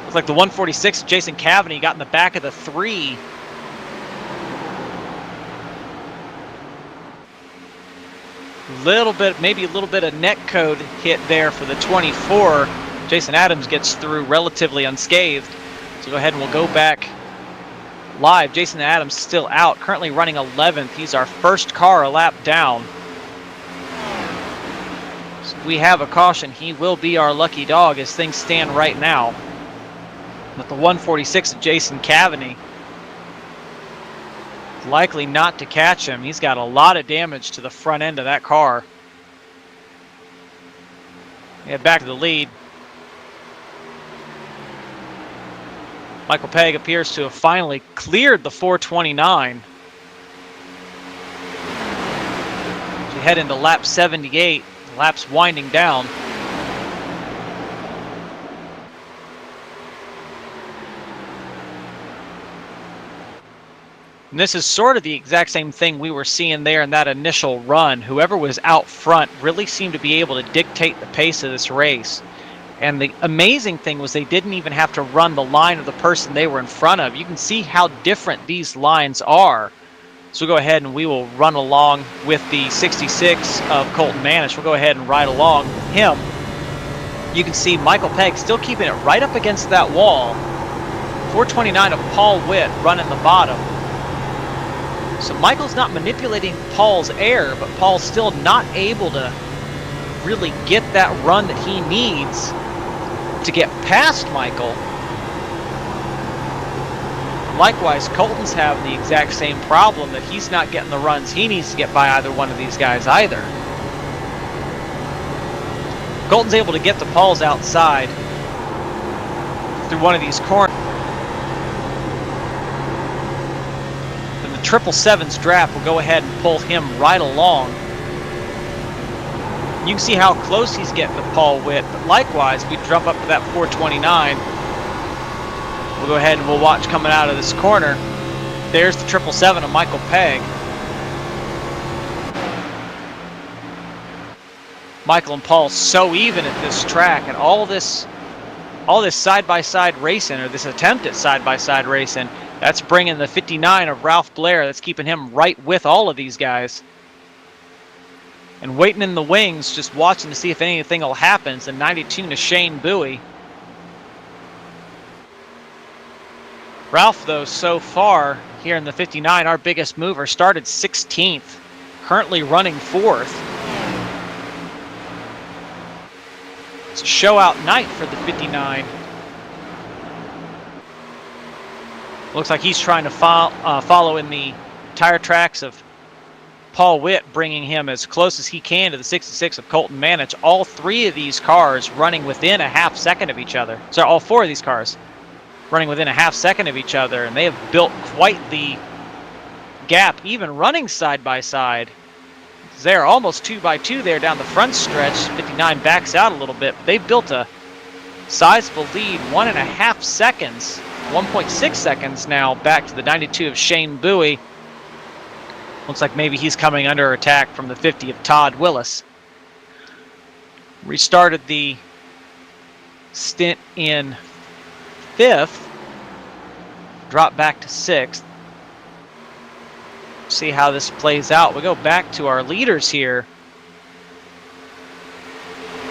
Looks like the 146, Jason Cavaney, got in the back of the 3. Maybe a little bit of net code hit there for the 24. Jason Adams gets through relatively unscathed. So go ahead and we'll go back live. Jason Adams still out, currently running 11th. He's our first car a lap down. So we have a caution. He will be our lucky dog as things stand right now. With the 146 of Jason Cavaney. Likely not to catch him. He's got a lot of damage to the front end of that car. Yeah, back to the lead. Michael Pegg appears to have finally cleared the 429. As we head into lap 78, the lap's winding down. And this is sort of the exact same thing we were seeing there in that initial run. Whoever was out front really seemed to be able to dictate the pace of this race. And the amazing thing was they didn't even have to run the line of the person they were in front of. You can see how different these lines are. So we'll go ahead and we will run along with the 66 of Colton Manish. We'll go ahead and ride along with him. You can see Michael Pegg still keeping it right up against that wall. 429 of Paul Witt running the bottom. So Michael's not manipulating Paul's air, but Paul's still not able to really get that run that he needs to get past Michael. Likewise, Colton's having the exact same problem, that he's not getting the runs he needs to get by either one of these guys either. Colton's able to get to Paul's outside through one of these corners. Then the 777's draft will go ahead and pull him right along. You can see how close he's getting to Paul Witt, but likewise, we jump up to that 429. We'll go ahead and we'll watch coming out of this corner. There's the 777 of Michael Pegg. Michael and Paul so even at this track, and all this side-by-side racing, or this attempt at side-by-side racing, that's bringing the 59 of Ralph Blair. That's keeping him right with all of these guys. And waiting in the wings, just watching to see if anything will happen, is the 92 to Shane Bowie. Ralph, though, so far here in the 59, our biggest mover, started 16th, currently running 4th. It's a show-out night for the 59. Looks like he's trying to follow in the tire tracks of Paul Witt, bringing him as close as he can to the 66 of Colton Manich. All three of these cars running within a half second of each other. Sorry, all four of these cars running within a half second of each other, and they have built quite the gap, even running side by side. They're almost 2 by 2 there down the front stretch. 59 backs out a little bit. They built a sizable lead, 1.5 seconds, 1.6 seconds now back to the 92 of Shane Bowie. Looks like maybe he's coming under attack from the 50 of Todd Willis. Restarted the stint in 5th, dropped back to 6th. See how this plays out. We go back to our leaders here.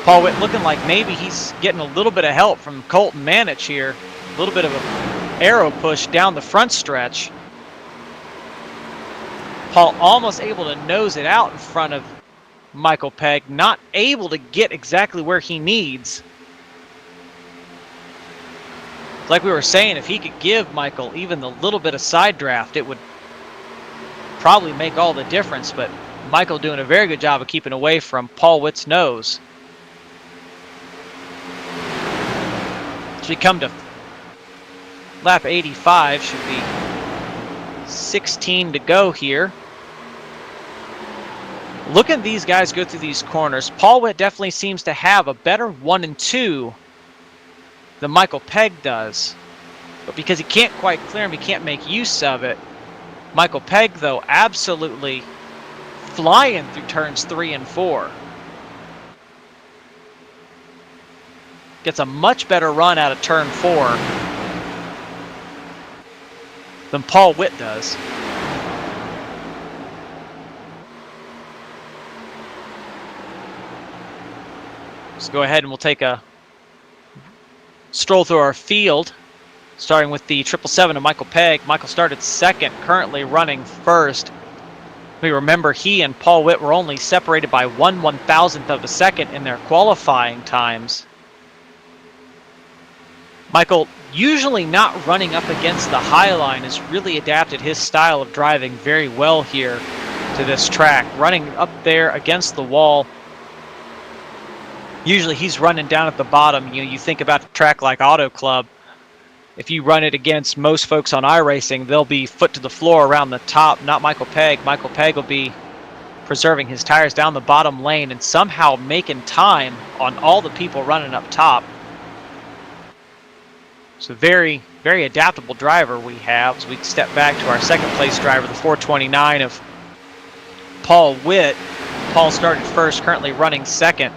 Paul Witt looking like maybe he's getting a little bit of help from Colton Manich here. A little bit of an arrow push down the front stretch. Paul almost able to nose it out in front of Michael Pegg, not able to get exactly where he needs. Like we were saying, if he could give Michael even the little bit of side draft, it would probably make all the difference, but Michael doing a very good job of keeping away from Paul Witt's nose. As we come to lap 85, should be 16 to go here. Look at these guys go through these corners. Paul Witt definitely seems to have a better 1 and 2 than Michael Pegg does. But because he can't quite clear him, he can't make use of it. Michael Pegg, though, absolutely flying through turns 3 and 4. Gets a much better run out of turn 4 than Paul Witt does. Let's go ahead and we'll take a stroll through our field, starting with the 777 of Michael Pegg. Michael started 2nd, currently running 1st. We remember he and Paul Witt were only separated by 1/1000th of a second in their qualifying times. Michael, usually not running up against the high line, has really adapted his style of driving very well here to this track. Running up there against the wall, usually he's running down at the bottom. You think about a track like Auto Club. If you run it against most folks on iRacing, they'll be foot to the floor around the top. Not Michael Pegg. Michael Pegg will be preserving his tires down the bottom lane and somehow making time on all the people running up top. It's a very, very adaptable driver we have. As we step back to our second place driver, the 429 of Paul Witt. Paul started first, currently running second.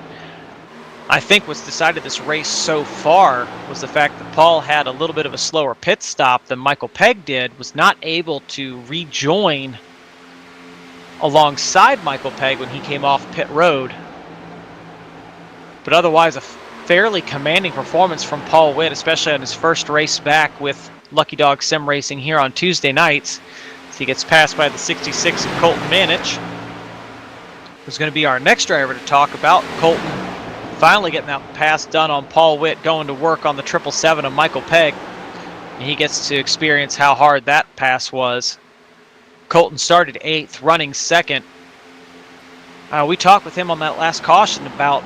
I think what's decided this race so far was the fact that Paul had a little bit of a slower pit stop than Michael Pegg did, was not able to rejoin alongside Michael Pegg when he came off pit road. But otherwise, a fairly commanding performance from Paul Witt, especially on his first race back with Lucky Dog Sim Racing here on Tuesday nights. As he gets passed by the 66 of Colton Manich, who's going to be our next driver to talk about. Colton finally getting that pass done on Paul Witt, going to work on the 777 of Michael Pegg. And he gets to experience how hard that pass was. Colton started 8th, running 2nd. We talked with him on that last caution about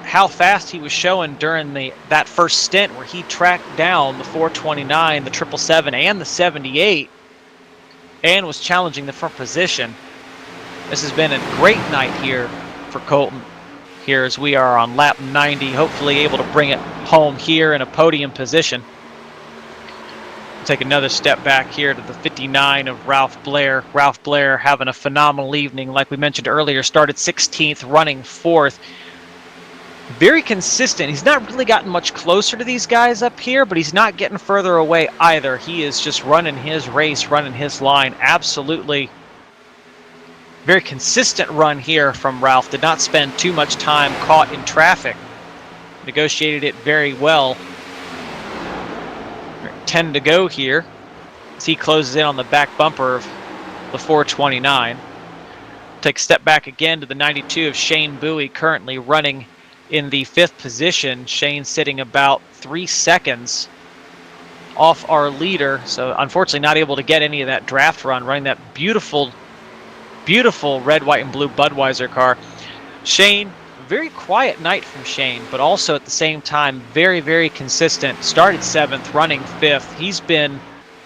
how fast he was showing during that first stint where he tracked down the 429, the 777, and the 78, and was challenging the front position. This has been a great night here for Colton here as we are on lap 90, hopefully able to bring it home here in a podium position. Take another step back here to the 59 of Ralph Blair. Ralph Blair having a phenomenal evening. Like we mentioned earlier, started 16th, running 4th. Very consistent. He's not really gotten much closer to these guys up here, but he's not getting further away either. He is just running his race, running his line. Absolutely very consistent run here from Ralph. Did not spend too much time caught in traffic. Negotiated it very well. 10 to go here as he closes in on the back bumper of the 429. Take a step back again to the 92 of Shane Bowie, currently running in the 5th position. Shane sitting about 3 seconds off our leader, so unfortunately not able to get any of that draft run, running that beautiful, beautiful red, white, and blue Budweiser car. Shane, very quiet night from Shane, but also at the same time very, very consistent. Started 7th, running 5th. He's been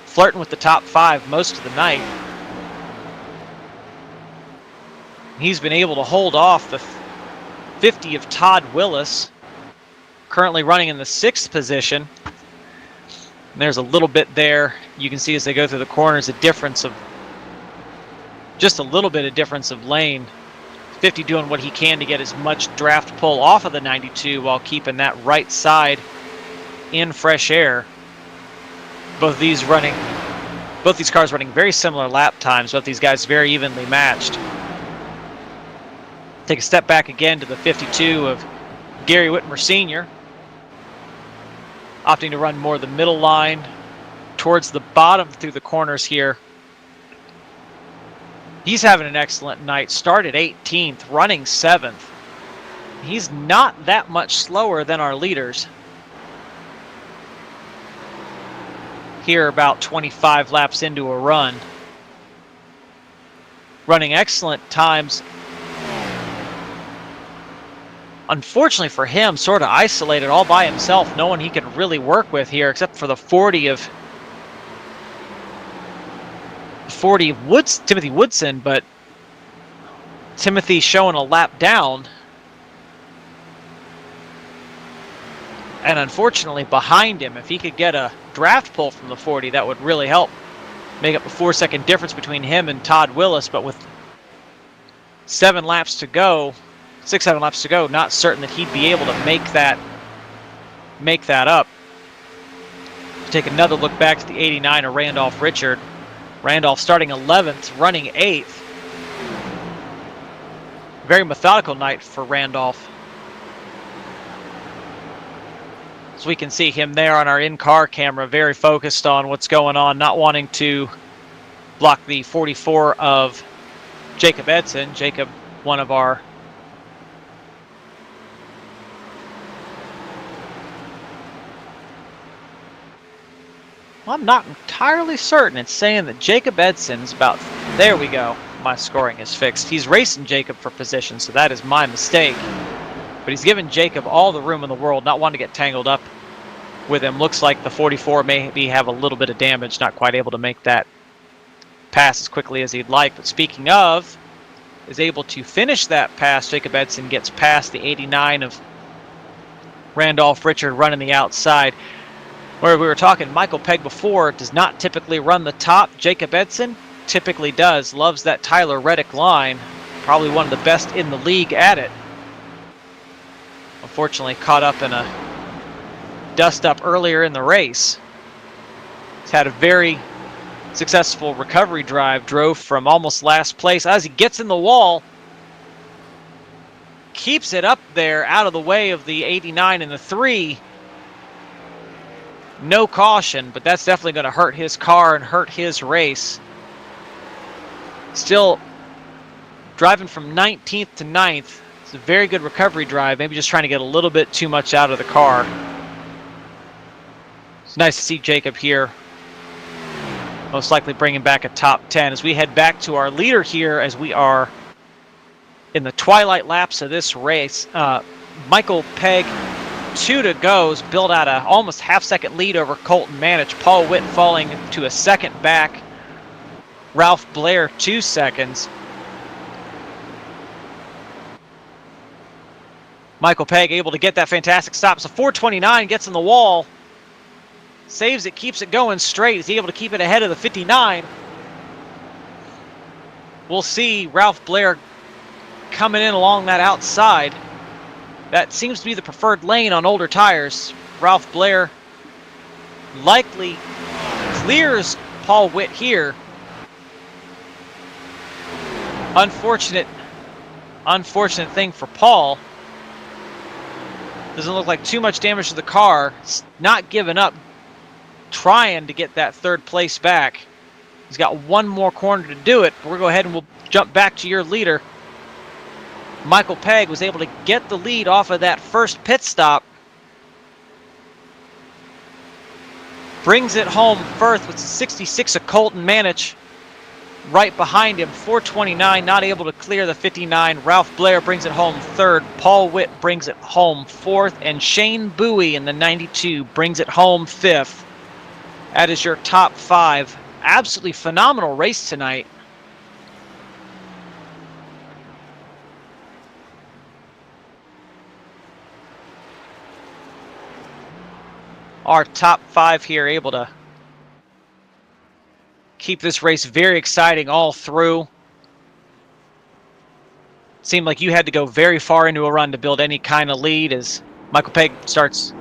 flirting with the top 5 most of the night. He's been able to hold off the 50 of Todd Willis, currently running in the 6th position. And there's a little bit there. You can see as they go through the corners a difference of just a little bit of difference of lane. 50 doing what he can to get as much draft pull off of the 92 while keeping that right side in fresh air. Both these cars running very similar lap times. Both these guys very evenly matched. Take a step back again to the 52 of Gary Whitmer Sr. Opting to run more the middle line towards the bottom through the corners here. He's having an excellent night. Started 18th, running 7th. He's not that much slower than our leaders. Here about 25 laps into a run. Running excellent times. Unfortunately for him, sort of isolated all by himself. No one he could really work with here except for the 40 of Timothy Woodson, but Timothy showing a lap down. And unfortunately behind him, if he could get a draft pull from the 40, that would really help make up a 4-second difference between him and Todd Willis. But with 6-7 laps to go, not certain that he'd be able to make that up. Take another look back to the 89 of Randolph Richard. Randolph starting 11th, running 8th. Very methodical night for Randolph. As we can see him there on our in-car camera, very focused on what's going on, not wanting to block the 44 of Jacob Edson. Jacob, one of our I'm not entirely certain. It's saying that Jacob Edson's about... There we go. My scoring is fixed. He's racing Jacob for position, so that is my mistake. But he's given Jacob all the room in the world, not wanting to get tangled up with him. Looks like the 44 maybe have a little bit of damage, not quite able to make that pass as quickly as he'd like. But speaking of, is able to finish that pass. Jacob Edson gets past the 89 of Randolph Richard running the outside. Where we were talking, Michael Pegg before does not typically run the top. Jacob Edson typically does. Loves that Tyler Reddick line. Probably one of the best in the league at it. Unfortunately, caught up in a dust-up earlier in the race. He's had a very successful recovery drive. Drove from almost last place. As he gets in the wall, keeps it up there out of the way of the 89 and the 3. No caution, but that's definitely going to hurt his car and hurt his race. Still driving from 19th to 9th. It's a very good recovery drive. Maybe just trying to get a little bit too much out of the car. It's nice to see Jacob here. Most likely bringing back a top 10 as we head back to our leader here as we are in the twilight laps of this race. Michael Pegg, 2 to go, has built out a almost half-second lead over Colton Manich. Paul Witt falling to a second back. Ralph Blair 2 seconds. Michael Pegg able to get that fantastic stop. So 429 gets in the wall. Saves it, keeps it going straight. Is he able to keep it ahead of the 59? We'll see Ralph Blair coming in along that outside. That seems to be the preferred lane on older tires. Ralph Blair likely clears Paul Witt here. Unfortunate thing for Paul. Doesn't look like too much damage to the car. It's not giving up, trying to get that third place back. He's got one more corner to do it. We'll go ahead and we'll jump back to your leader. Michael Pegg was able to get the lead off of that first pit stop. Brings it home first with 66 of Colton Manich. Right behind him, 429, not able to clear the 59. Ralph Blair brings it home third. Paul Witt brings it home fourth. And Shane Bowie in the 92 brings it home fifth. That is your top 5. Absolutely phenomenal race tonight. Our top 5 here able to keep this race very exciting all through. Seemed like you had to go very far into a run to build any kind of lead as Michael Pegg starts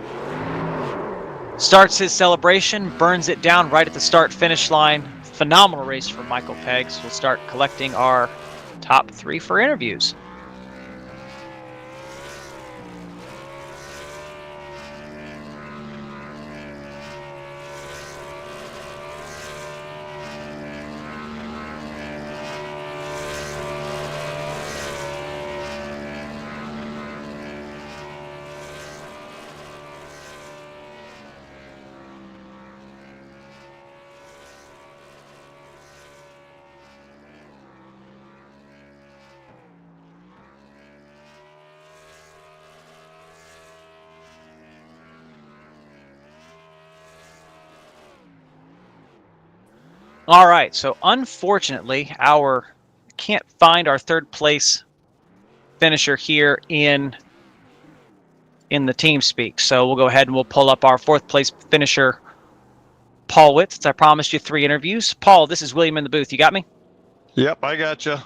his celebration, burns it down right at the start-finish line. Phenomenal race for Michael Pegg. So we'll start collecting our top 3 for interviews. All right, so unfortunately, can't find our third place finisher here in the team speak. So we'll go ahead and we'll pull up our fourth place finisher, Paul Witt. Since I promised you 3 interviews. Paul, this is William in the booth. You got me? Yep, I got you.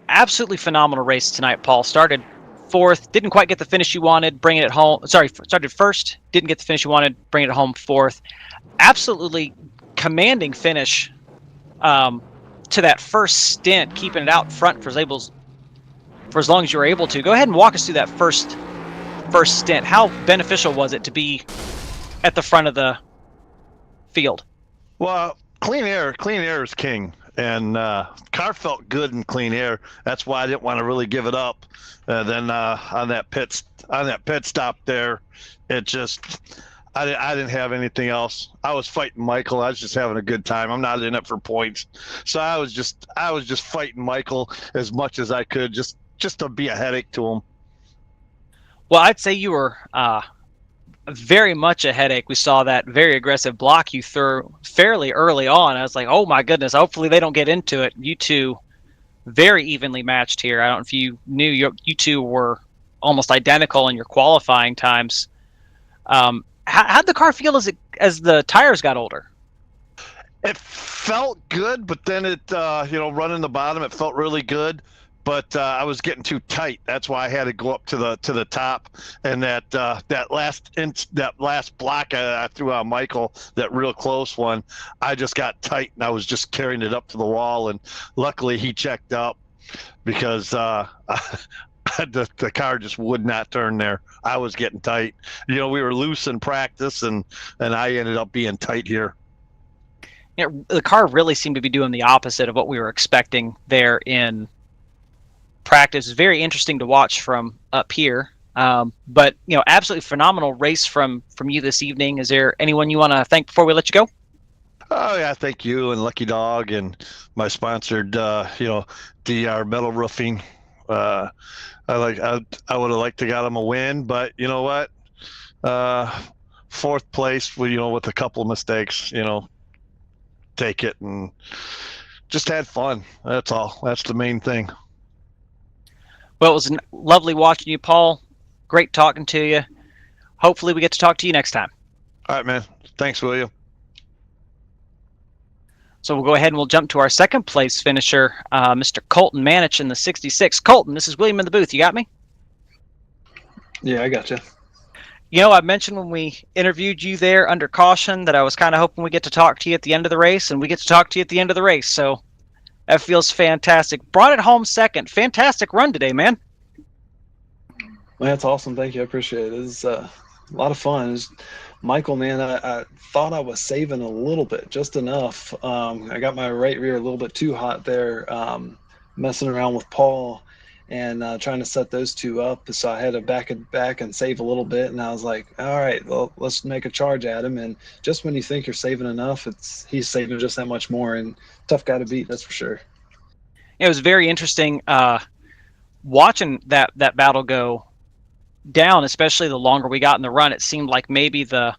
Absolutely phenomenal race tonight, Paul. Started 4th, didn't quite get the finish you wanted, bringing it home. Sorry, started 1st, didn't get the finish you wanted, bringing it home 4th. Absolutely commanding finish to that first stint, keeping it out front for as long as you were able to. Go ahead and walk us through that first stint. How beneficial was it to be at the front of the field? Well, clean air is king, and car felt good in clean air. That's why I didn't want to really give it up. Then on that pit stop there, it just I didn't have anything else. I was fighting Michael. I was just having a good time. I'm not in it for points, so I was just fighting Michael as much as I could, just to be a headache to him. Well, I'd say you were very much a headache. We saw that very aggressive block you threw fairly early on. I was like, oh my goodness, hopefully they don't get into it. You two very evenly matched here. I don't know if you knew you two were almost identical in your qualifying times. How'd the car feel as the tires got older? It felt good, but then it, running the bottom, it felt really good. But I was getting too tight. That's why I had to go up to the top. And that last block I threw on Michael, that real close one, I just got tight and I was just carrying it up to the wall. And luckily he checked up because the car just would not turn there. I was getting tight. We were loose in practice, and I ended up being tight here. The car really seemed to be doing the opposite of what we were expecting there in practice. It's very interesting to watch from up here. But absolutely phenomenal race from you this evening. Is there anyone you want to thank before we let you go? Oh yeah, thank you and Lucky Dog and my sponsored, DR Metal Roofing. I would have liked to got him a win, but you know what? Fourth place, with a couple of mistakes, take it and just had fun. That's all. That's the main thing. Well, it was lovely watching you, Paul. Great talking to you. Hopefully we get to talk to you next time. All right, man. Thanks, William. So we'll go ahead and we'll jump to our second place finisher, Mr. Colton Manich in the 66. Colton, this is William in the booth. You got me? Yeah, I got you. I mentioned when we interviewed you there under caution that I was kind of hoping we get to talk to you at the end of the race, and we get to talk to you at the end of the race. So that feels fantastic. Brought it home second. Fantastic run today, man. Well, that's awesome. Thank you. I appreciate it. It's a lot of fun. Michael, man, I thought I was saving a little bit, just enough. I got my right rear a little bit too hot there, messing around with Paul and trying to set those two up. So I had to back it back and save a little bit. And I was like, all right, well, let's make a charge at him. And just when you think you're saving enough, he's saving just that much more. And tough guy to beat, that's for sure. It was very interesting watching that battle go down, especially the longer we got in the run. It seemed like maybe the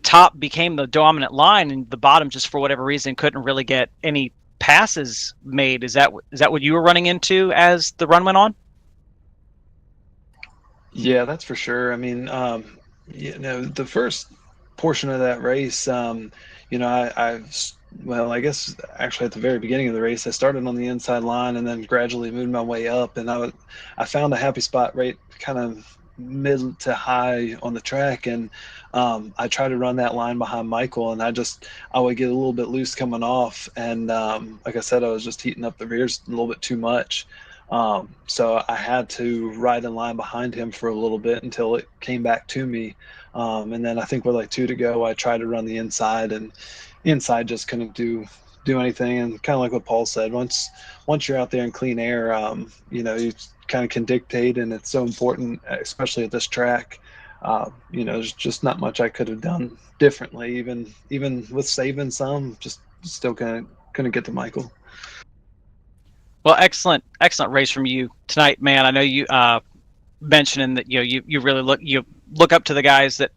top became the dominant line and the bottom just for whatever reason couldn't really get any passes made. Is that what you were running into as the run went on? Yeah, that's for sure. I mean, the first portion of that race, I guess actually at the very beginning of the race, I started on the inside line and then gradually moved my way up. And I found a happy spot right kind of mid to high on the track. And I tried to run that line behind Michael, and I would get a little bit loose coming off. And like I said, I was just heating up the rears a little bit too much. So I had to ride in line behind him for a little bit until it came back to me. And then I think with like 2 to go, I tried to run the inside, and inside just couldn't do anything. And kind of like what Paul said, once you're out there in clean air, you kind of can dictate, and it's so important, especially at this track. There's just not much I could have done differently, even with saving some, just still couldn't get to Michael. Well, excellent race from you tonight, man. I know you mentioning that you really look up to the guys that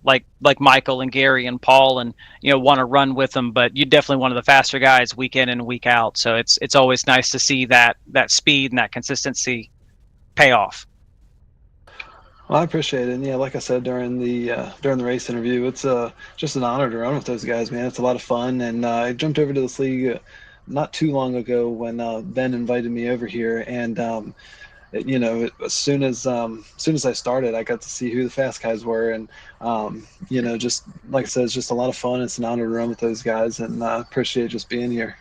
like Michael and Gary and Paul, and want to run with them, but you're definitely one of the faster guys week in and week out. So it's always nice to see that speed and that consistency pay off. Well, I appreciate it. And yeah, like I said during the race interview, it's just an honor to run with those guys, man. It's a lot of fun. And I jumped over to this league not too long ago when Ben invited me over here, and as soon as I started, I got to see who the fast guys were, and just like I said, it's just a lot of fun. It's an honor to run with those guys, and I appreciate just being here.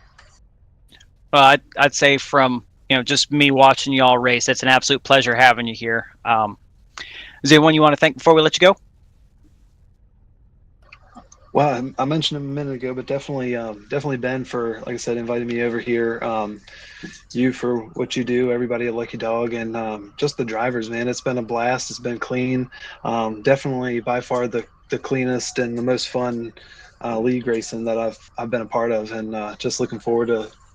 Well, I'd say from just me watching you all race, it's an absolute pleasure having you here. Is there anyone you want to thank before we let you go? Well, I mentioned him a minute ago, but definitely Ben for, like I said, inviting me over here. You for what you do, everybody at Lucky Dog, and just the drivers, man. It's been a blast. It's been clean. Definitely by far the cleanest and the most fun league racing that I've been a part of, and just looking forward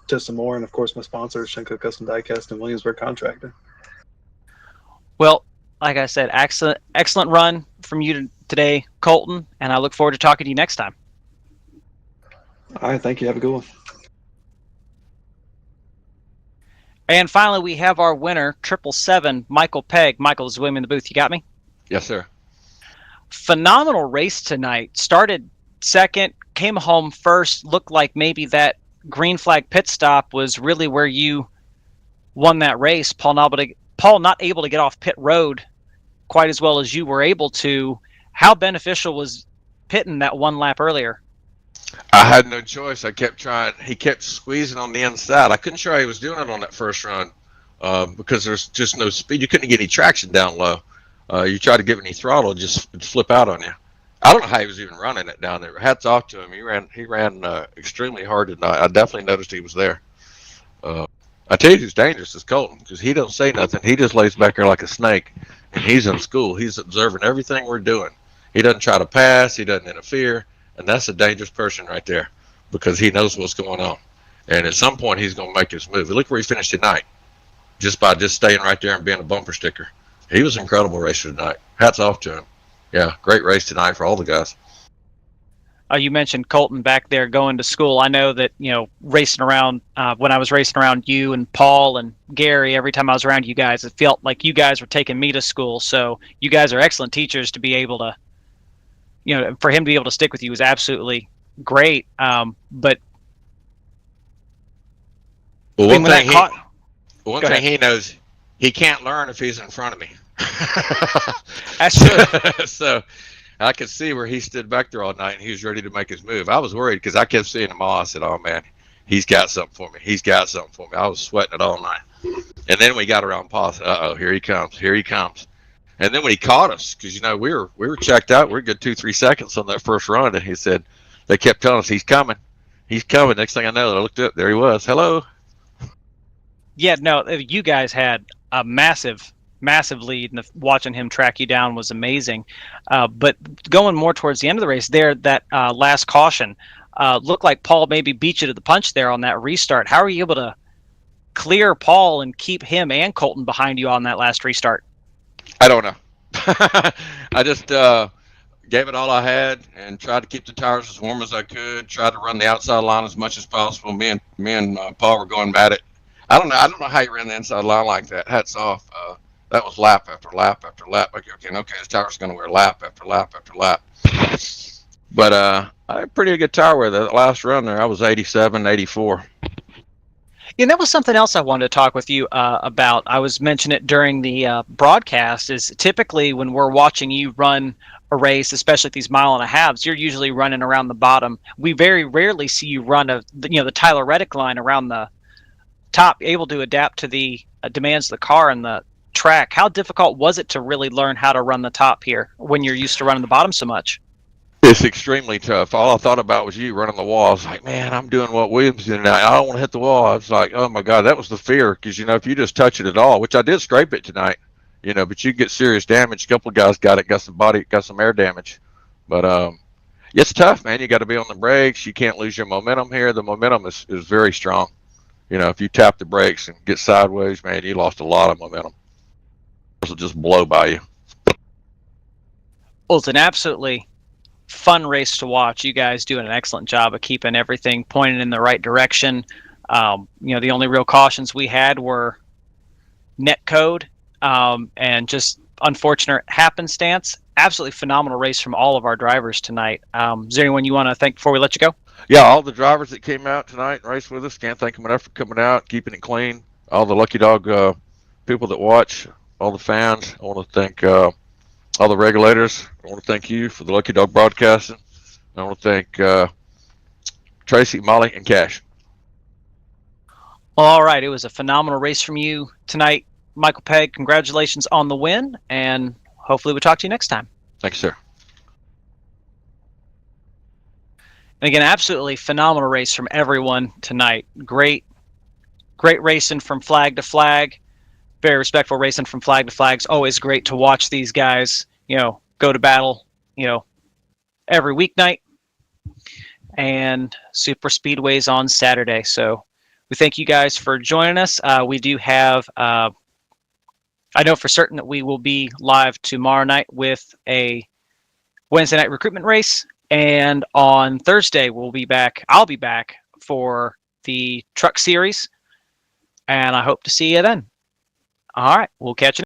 to some more. And of course, my sponsor, Shenko Custom Diecast and Williamsburg Contractor. Well, like I said, excellent run from you today, Colton, and I look forward to talking to you next time. All right, thank you. Have a good one. And finally, we have our winner, 777, Michael Pegg. Michael is with me in the booth. You got me? Yes, sir. Phenomenal race tonight. Started second, came home first. Looked like maybe that green flag pit stop was really where you won that race. Paul not able to get off pit road quite as well as you were able to. How beneficial was pitting that one lap earlier? I had no choice. I kept trying. He kept squeezing on the inside. I couldn't show how he was doing it on that first run because there's just no speed. You couldn't get any traction down low. You try to give any throttle, it'd flip out on you. I don't know how he was even running it down there. Hats off to him. He ran extremely hard tonight. I definitely noticed he was there. I tell you who's dangerous is Colton, because he don't say nothing. He just lays back there like a snake, and he's in school. He's observing everything we're doing. He doesn't try to pass. He doesn't interfere, and that's a dangerous person right there because he knows what's going on. And at some point, he's going to make his move. Look where he finished tonight, just by staying right there and being a bumper sticker. He was an incredible racer tonight. Hats off to him. Yeah, great race tonight for all the guys. You mentioned Colton back there going to school. I know that, racing around, when I was racing around you and Paul and Gary, every time I was around you guys, it felt like you guys were taking me to school. So you guys are excellent teachers. To be able to, for him to be able to stick with you was absolutely great. But one thing he knows, he can't learn if he's in front of me. That's true. So I could see where he stood back there all night and he was ready to make his move. I was worried because I kept seeing him all. I said, oh man, he's got something for me. He's got something for me. I was sweating it all night. And then we got around Paul. Uh-oh, here he comes. Here he comes. And then when he caught us, because, we were checked out. We were good 2-3 seconds on that first run. And he said, they kept telling us he's coming. He's coming. Next thing I know, I looked up. There he was. Hello. Yeah, no, you guys had a massive lead, and watching him track you down was amazing. But going more towards the end of the race there, that last caution looked like Paul maybe beat you to the punch there on that restart. How are you able to clear Paul and keep him and Colton behind you on that last restart? I don't know. I just gave it all I had and tried to keep the tires as warm as I could, tried to run the outside line as much as possible. Me and Paul were going at it. I don't know how you ran the inside line like that. Hats off. That was lap after lap after lap. Okay, this tire's going to wear lap after lap after lap. But I had a pretty good tire wear. That last run there, I was 87, 84. Yeah, that was something else I wanted to talk with you about. I was mentioning it during the broadcast, is typically when we're watching you run a race, especially at these 1.5 miles, you're usually running around the bottom. We very rarely see you run the Tyler Reddick line around the top, able to adapt to the demands of the car and the track. How difficult was it to really learn how to run the top here when you're used to running the bottom so much? It's extremely tough. All I thought about was you running the wall. I was like, man, I'm doing what Williams did now. I don't want to hit the wall. I was like, oh my God, that was the fear. Because, if you just touch it at all, which I did scrape it tonight, but you get serious damage. A couple of guys got some air damage. But it's tough, man. You got to be on the brakes. You can't lose your momentum here. The momentum is very strong. If you tap the brakes and get sideways, man, you lost a lot of momentum. Will just blow by you. Well, it's an absolutely fun race to watch. You guys doing an excellent job of keeping everything pointed in the right direction. The only real cautions we had were net code and just unfortunate happenstance. Absolutely phenomenal race from all of our drivers tonight. Is there anyone you want to thank before we let you go? Yeah, all the drivers that came out tonight and raced with us. Can't thank them enough for coming out, keeping it clean. All the Lucky Dog people that watch, all the fans. I want to thank all the regulators. I want to thank you for the Lucky Dog broadcasting. I want to thank Tracy, Molly, and Cash. All right, it was a phenomenal race from you tonight, Michael Pegg. Congratulations on the win, and hopefully we'll talk to you next time. Thank you, sir. And again, absolutely phenomenal race from everyone tonight. Great racing from flag to flag. Very respectful racing from flag to flag. It's always great to watch these guys, go to battle, every weeknight. And super speedways on Saturday. So we thank you guys for joining us. We do have, I know for certain that we will be live tomorrow night with a Wednesday night recruitment race. And on Thursday, I'll be back for the truck series. And I hope to see you then. All right, we'll catch you.